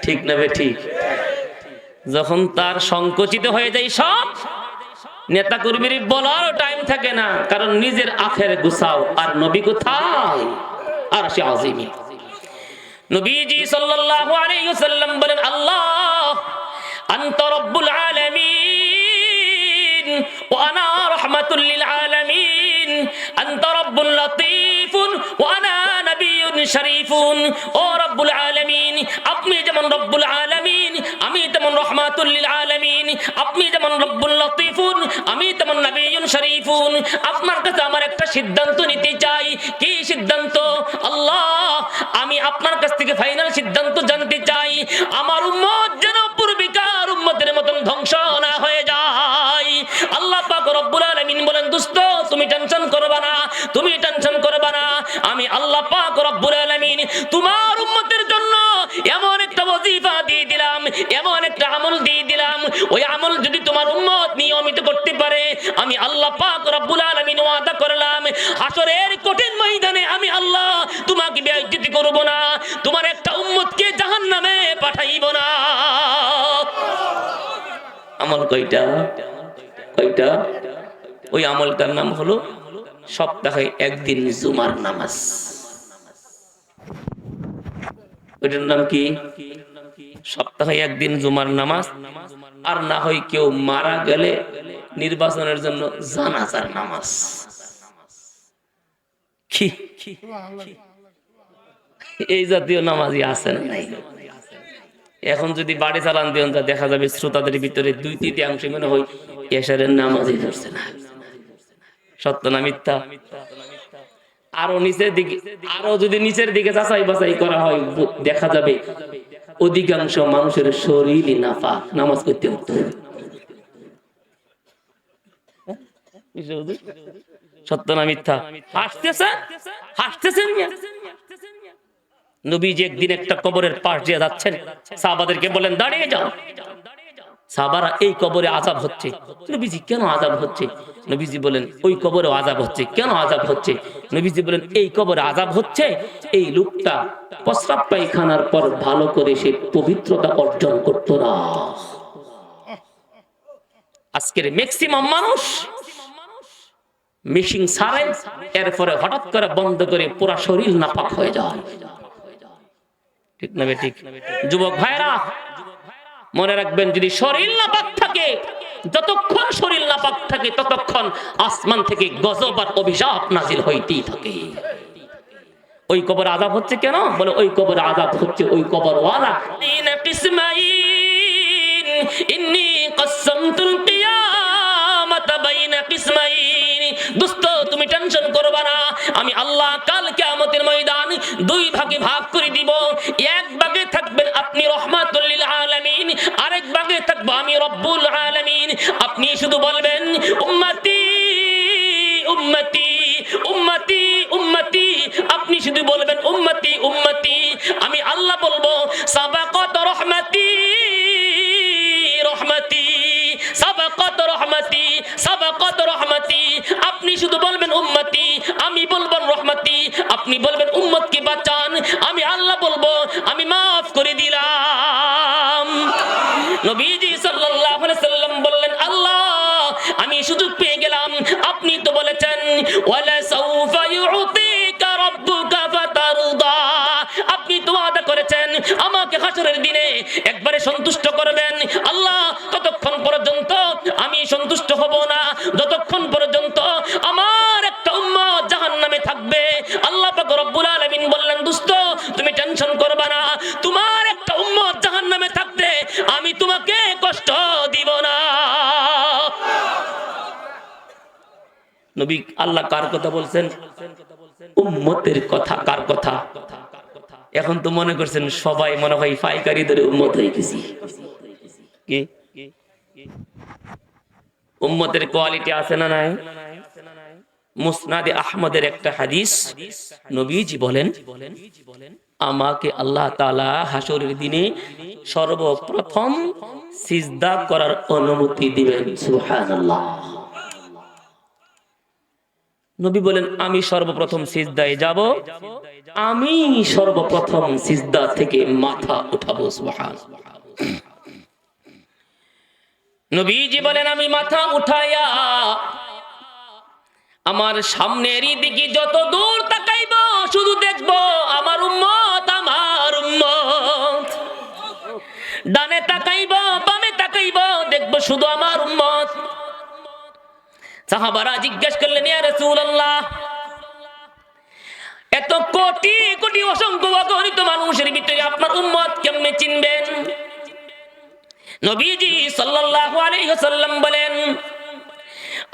ঠিক না বে ঠিক? যখন তার সংকুচিত হয়ে যায় সব, নেতা কর্মীর বলারও টাইম থাকে না, কারণ নিজের আখের গুছাও। আর নবী কোথায়? আরশে আজিমে। নবীজি সাল্লাল্লাহু আলাইহি ওয়াসাল্লাম বলেন, আল্লাহ আনতা রাব্বুল আলামিন ওয়া আনা রাহমাতুল লিল আলামিন, আনতা রাব্বুল লাতীফুন ওয়া আনা নাবিয়্যুন শরীফুন। ও রব্বুল আলামিন, আপনি যেমন রব্বুল আলামিন, আমি তেমন রাহমাতুল লিল আলামিন। আপনি যেমন রব্বুল লাতীফুন, আমি তেমন নাবিয়্যুন শরীফুন। আপনার কাছে আমার একটা সিদ্ধান্ত নিতে চাই। কি সিদ্ধান্ত? আল্লাহ, আমি আপনার কাছ থেকে ফাইনাল সিদ্ধান্ত জানতে চাই, আমার উম্মত যেন পূর্বিকার উম্মতের মতন ধ্বংস না হয়ে যায়। আল্লাহ পাক রব্বুল আলামিন বলেন, দোস্ত তুমি টেনশন করবে না, তুমি টেনশন করবে না, আমি আল্লাহ পাক রব্বুল আলামিন তোমার উম্মতের জন্য এমন একটা ওয়াজিফা দিয়ে দিলাম, এমন একটা আমল দিয়ে দিলাম, ওই আমল যদি তোমার উম্মত নিয়মিত করতে পারে, আমি আল্লাহ পাক রব্বুল আলামিন ওয়াদা করলাম, হাসরের কঠিন ময়দানে আমি আল্লাহ তোমাকে বেইজ্জতি করব না, তোমার একটা উম্মতকে জাহান্নামে পাঠাইব না। আমল কয়টা? কয়টা? ওই আমলটার নাম হলো সপ্তাহে একদিন জুমার নামাজ। ওইটার নাম কি? সপ্তাহে একদিন জুমার নামাজ। আর না হয় কেউ মারা গেলে নির্বাচনের জন্য জানাজার নামাজ। কি এই জাতীয় নামাজই আছে না নাই? এখন যদি বাড়ি চালান দেন তা দেখা যাবে শ্রোতাদের ভিতরে 2/3 মনে হয় এশারের নামাজই ধরছে না। সত্য না মিথ্যা? আরো নিচের দিকে, আরো যদি নিচের দিকে যাচাই বাছাই করা হয় দেখা যাবে অধিকাংশ মানুষের শরীরই নাপাক, নামাজ করতে হতো। সত্য না মিথ্যা? হাসতেছে, হাসতেছেন। নবীজি একদিন একটা কবরের পাশ দিয়ে যাচ্ছেন, সাহাবাদেরকে বলেন দাঁড়িয়ে যাও। সাহাবারা এই কবরে আযাব হচ্ছে। নবীজি কেন আযাব হচ্ছে? নবীজি বলেন ওই কবরে আযাব হচ্ছে। কেন আযাব হচ্ছে? নবীজি বলেন এই কবরে আযাব হচ্ছে এই লোকটা প্রস্রাব পায়খানার পর ভালো করে সে পবিত্রতা অর্জন করত না। আজকের ম্যাক্সিমাম মানুষ মেশিন ছাড়ে, এরপরে হঠাৎ করে বন্ধ করে পুরা শরীর নাপাক হয়ে যায়। ঠিক না ঠিক? যুবক ভাইরা মনে রাখবেন, যদি শরীর নাপাক থাকে, যতক্ষণ শরীর নাপাক থাকে ততক্ষণ আসমান থেকে গজব আর অভিশাপ নাজিল হইতেই থাকে। ওই কবর আযাব হচ্ছে কেন? বলে ওই কবর আযাব হচ্ছে ওই কবরওয়ালা ইন্নী কসসামতুল কিয়ামাতা বাইনা কিসমাইন। দোস্ত তুমি টেনশন করবা না, আমি আল্লাহ কাল কিয়ামতের ময়দান 2 ভাগে ভাগ করে দিব। এক ভাগে থাকবেন আপনি রহমাতুল লিল আলামিন, আরেক ভাগে থাকবো আমি রব্বুল আলামিন। আপনি শুধু বলবেন উম্মতি উম্মতি উম্মতি উম্মতি, আপনি শুধু বলবেন উম্মতি উম্মতি। আমি আল্লাহ বলবো সাবাকাত রহমতি রহমতি সাবাকাত রহমতি সাবাকাত রহমতি। আপনি শুধু বলবেন উম্মতি, আমি বলবো রহমতি। আপনি বলবেন উম্মতকে বাঁচান, আমি আল্লাহ বলবো আমি মাফ করে দিলাম। নবীজি সাল্লাল্লাহু আলাইহি সাল্লাম বললেন আল্লাহ আমি সুযোগ পেয়ে গেলাম, আপনি তো বলেছেন ওয়ালা সাউফা ইউতিকা রাব্বুকা ফাতারদা। আপনি তো ওয়াদা করেছেন আমাকে হাসরের দিনে একবারে সন্তুষ্ট করবেন। আল্লাহ ততক্ষণ পর্যন্ত আমি সন্তুষ্ট হব না যতক্ষণ পর্যন্ত আমার একটা উম্মত জাহান্নামে থাকবে। আল্লাহ পাক রব্বুল আলামিন বললেন দোস্ত তুমি টেনশন করবে না, তোমার একটা উম্মত জাহান্নামে থাকতে আমি তোমাকে কষ্ট দিব না। নবী আল্লাহ কার কথা বলছেন? উম্মতের কথা। কার কথা? এখন তো মনে করছেন সবাই মনে হয় পাইকারিদের উম্মত হয়ে গেছি। কি উম্মতের কোয়ালিটি আছে না নাই? মুসনাদে আহমদের একটা হাদিস, নবীজি বলেন আমাকে আল্লাহ তাআলা হাসরের দিনে সর্বপ্রথম সিজদা করার অনুমতি দিবেন। সুবহানাল্লাহ। নবী বলেন আমি সর্বপ্রথম সিজদায় যাব, আমি সর্বপ্রথম সিজদা থেকে মাথা উঠাবো। সুবহানাল্লাহ। নবীজি বলেন আমি মাথা উঠায়া আমার সামনের দিকে যত দূর তাকাইব শুধু দেখব আমার উম্মত, আমার উম্মত। ডানে তাকাইব বামে তাকাইব দেখব শুধু আমার উম্মত। সাহাবারা জিজ্ঞেস করলেন ইয়া রাসূলুল্লাহ এত কোটি কোটি অসংখ্য অগণিত মানুষের ভিতরে আপনার উম্মত কেমনে চিনবেন? নবীজি সাল্লাল্লাহু আলাইহি ওয়াসাল্লাম বলেন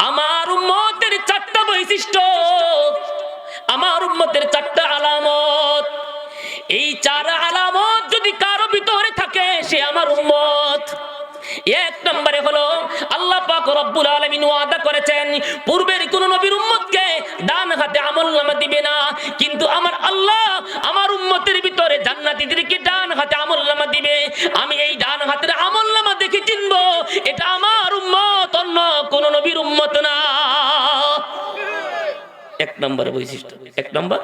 আমার উম্মতের 4টা বৈশিষ্ট্য, আমার উম্মতের 4টা আলামত। এই 4 আলামত যদি কারো ভিতরে থাকে সে আমার উম্মত। এক নম্বরে হলো আল্লাহ পাক রব্বুল আলামিন ওয়াদা করেছেন পূর্বের কোন নবীর উম্মতকে ডান হাতে আমলনামা দিবে না, কিন্তু আমার আল্লাহ আমার উম্মতের ভিতরে জান্নাতীদেরকে ডান হাতে আমলনামা দিবে। আমি এই ডান হাতের আমলনামা দেখে চিনবো এটা আমার উম্মত, অন্য কোন নবীর উম্মত না। এক নম্বর বৈশিষ্ট্য। এক নম্বর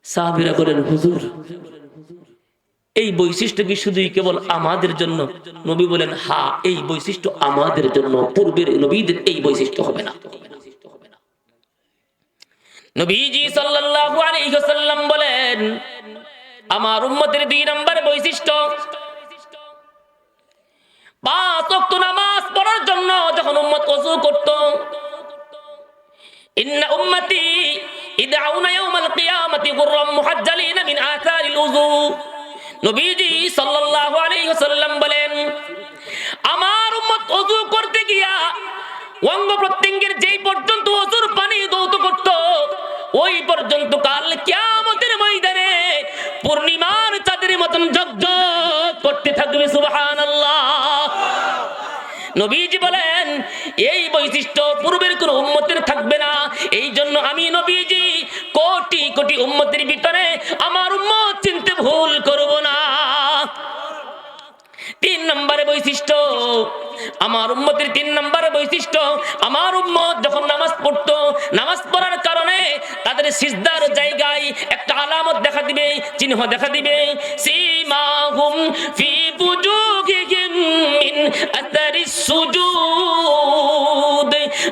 সাহাবীরা বলেন হুজুর এই বৈশিষ্ট্য কি শুধুই কেবল আমাদের জন্য? নবী বলেন, হ্যাঁ, এই বৈশিষ্ট্য আমাদের জন্য, পূর্বের নবীদের এই বৈশিষ্ট্য হবে না। নবীজি সাল্লাল্লাহু আলাইহি ওয়াসাল্লাম বলেন, আমার উম্মতের 2 নম্বর বৈশিষ্ট্য, 5 ওয়াক্ত নামাজ পড়ার জন্য যখন উম্মত ওযু করত, ইন্না উম্মতি ইদআউনা ইয়াওমাল কিয়ামাতি গুররাম মুহাজ্জালিনা মিন আথারিল উযু। নবীজি সাল্লাল্লাহু আলাইহি ওয়াসাল্লাম বলেন, আমার উম্মত ওযু করতে গিয়া অঙ্গ প্রত্যঙ্গের যেই পর্যন্ত ওযুর পানি দৌত করত, ওই পর্যন্ত কাল কিয়ামতের ময়দানে পূর্ণিমার চাঁদের মতন ঝকঝক করতে থাকবে। সুবহানাল্লাহ। নবীজি বলেন, এই বৈশিষ্ট্য পূর্বের কোন উম্মতের থাকবে না। এই জন্য আমি নবীজি কোটি কোটি উম্মতের ভিতরে আমার উম্মত চিনতে ভুল করব না। 3 নম্বরে বৈশিষ্ট্য, আমার উম্মতের 3 নম্বরে বৈশিষ্ট্য, আমার উম্মত যখন নামাজ পড়তো, নামাজ পড়ার কারণে তাদের সিজদার জায়গায় একটা আলামত দেখা দিবে, চিহ্ন দেখা দিবে। সীমাহুম ফি বুজুহিহিম মিন আতারিস সুজুদ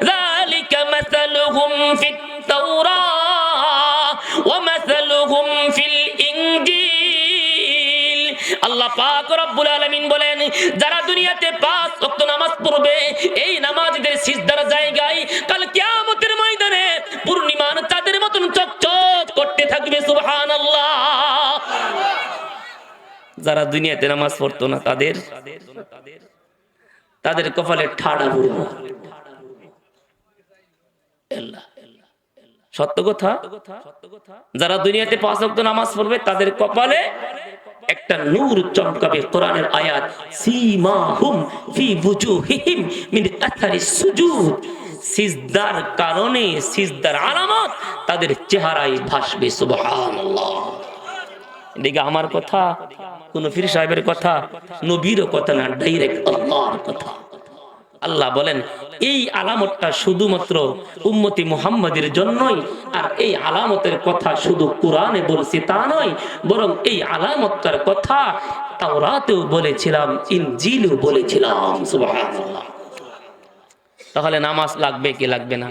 যালিকা মাসালুহুম ফিত তাওরাত ওয়া মাসালুহুম ফিল ইনজিল। আল্লাহ পাক রব্বুল আলামিন বলেন, যারা দুনিয়াতে 5 ওয়াক্ত নামাজ পড়বে, এই নামাজীদের সিজদার জায়গায় কাল কিয়ামতের ময়দানে পূর্ণিমার চাঁদের মতন চকচক করতে থাকবে। সুবহানাল্লাহ। যারা দুনিয়াতে নামাজ পড়তো না, তাদের কপালে ঠাড়া পড়বে। সত্য কথা, যারা দুনিয়াতে 5 ওয়াক্ত নামাজ পড়বে তাদের কপালে একটা নূর চমকাবে। কোরআনের আয়াত, সীমাহুম ফি বুজুহিহিম মিন আথারিস সুজুদ, সিজদার কারণে, সিজদার আলামত তাদের চেহারায় ভাসবে। সুবহানাল্লাহ। এদিকে আমার কথা, কোন পীর সাহেবের কথা, নবীর কথা না, ডাইরেক্ট আল্লাহর কথা। আল্লাহ বলেন, এই আলামতটা শুধুমাত্র উম্মতি মুহাম্মাদের জন্যই। আর এই আলামতের কথা শুধু কোরআনে বলছি তা নয়, বরং এই আলামতটার কথা তাওরাতেও বলেছিলাম, ইনজিলেও বলেছিলাম। সুবহানাল্লাহ। তাহলে নামাজ লাগবে কি লাগবে না?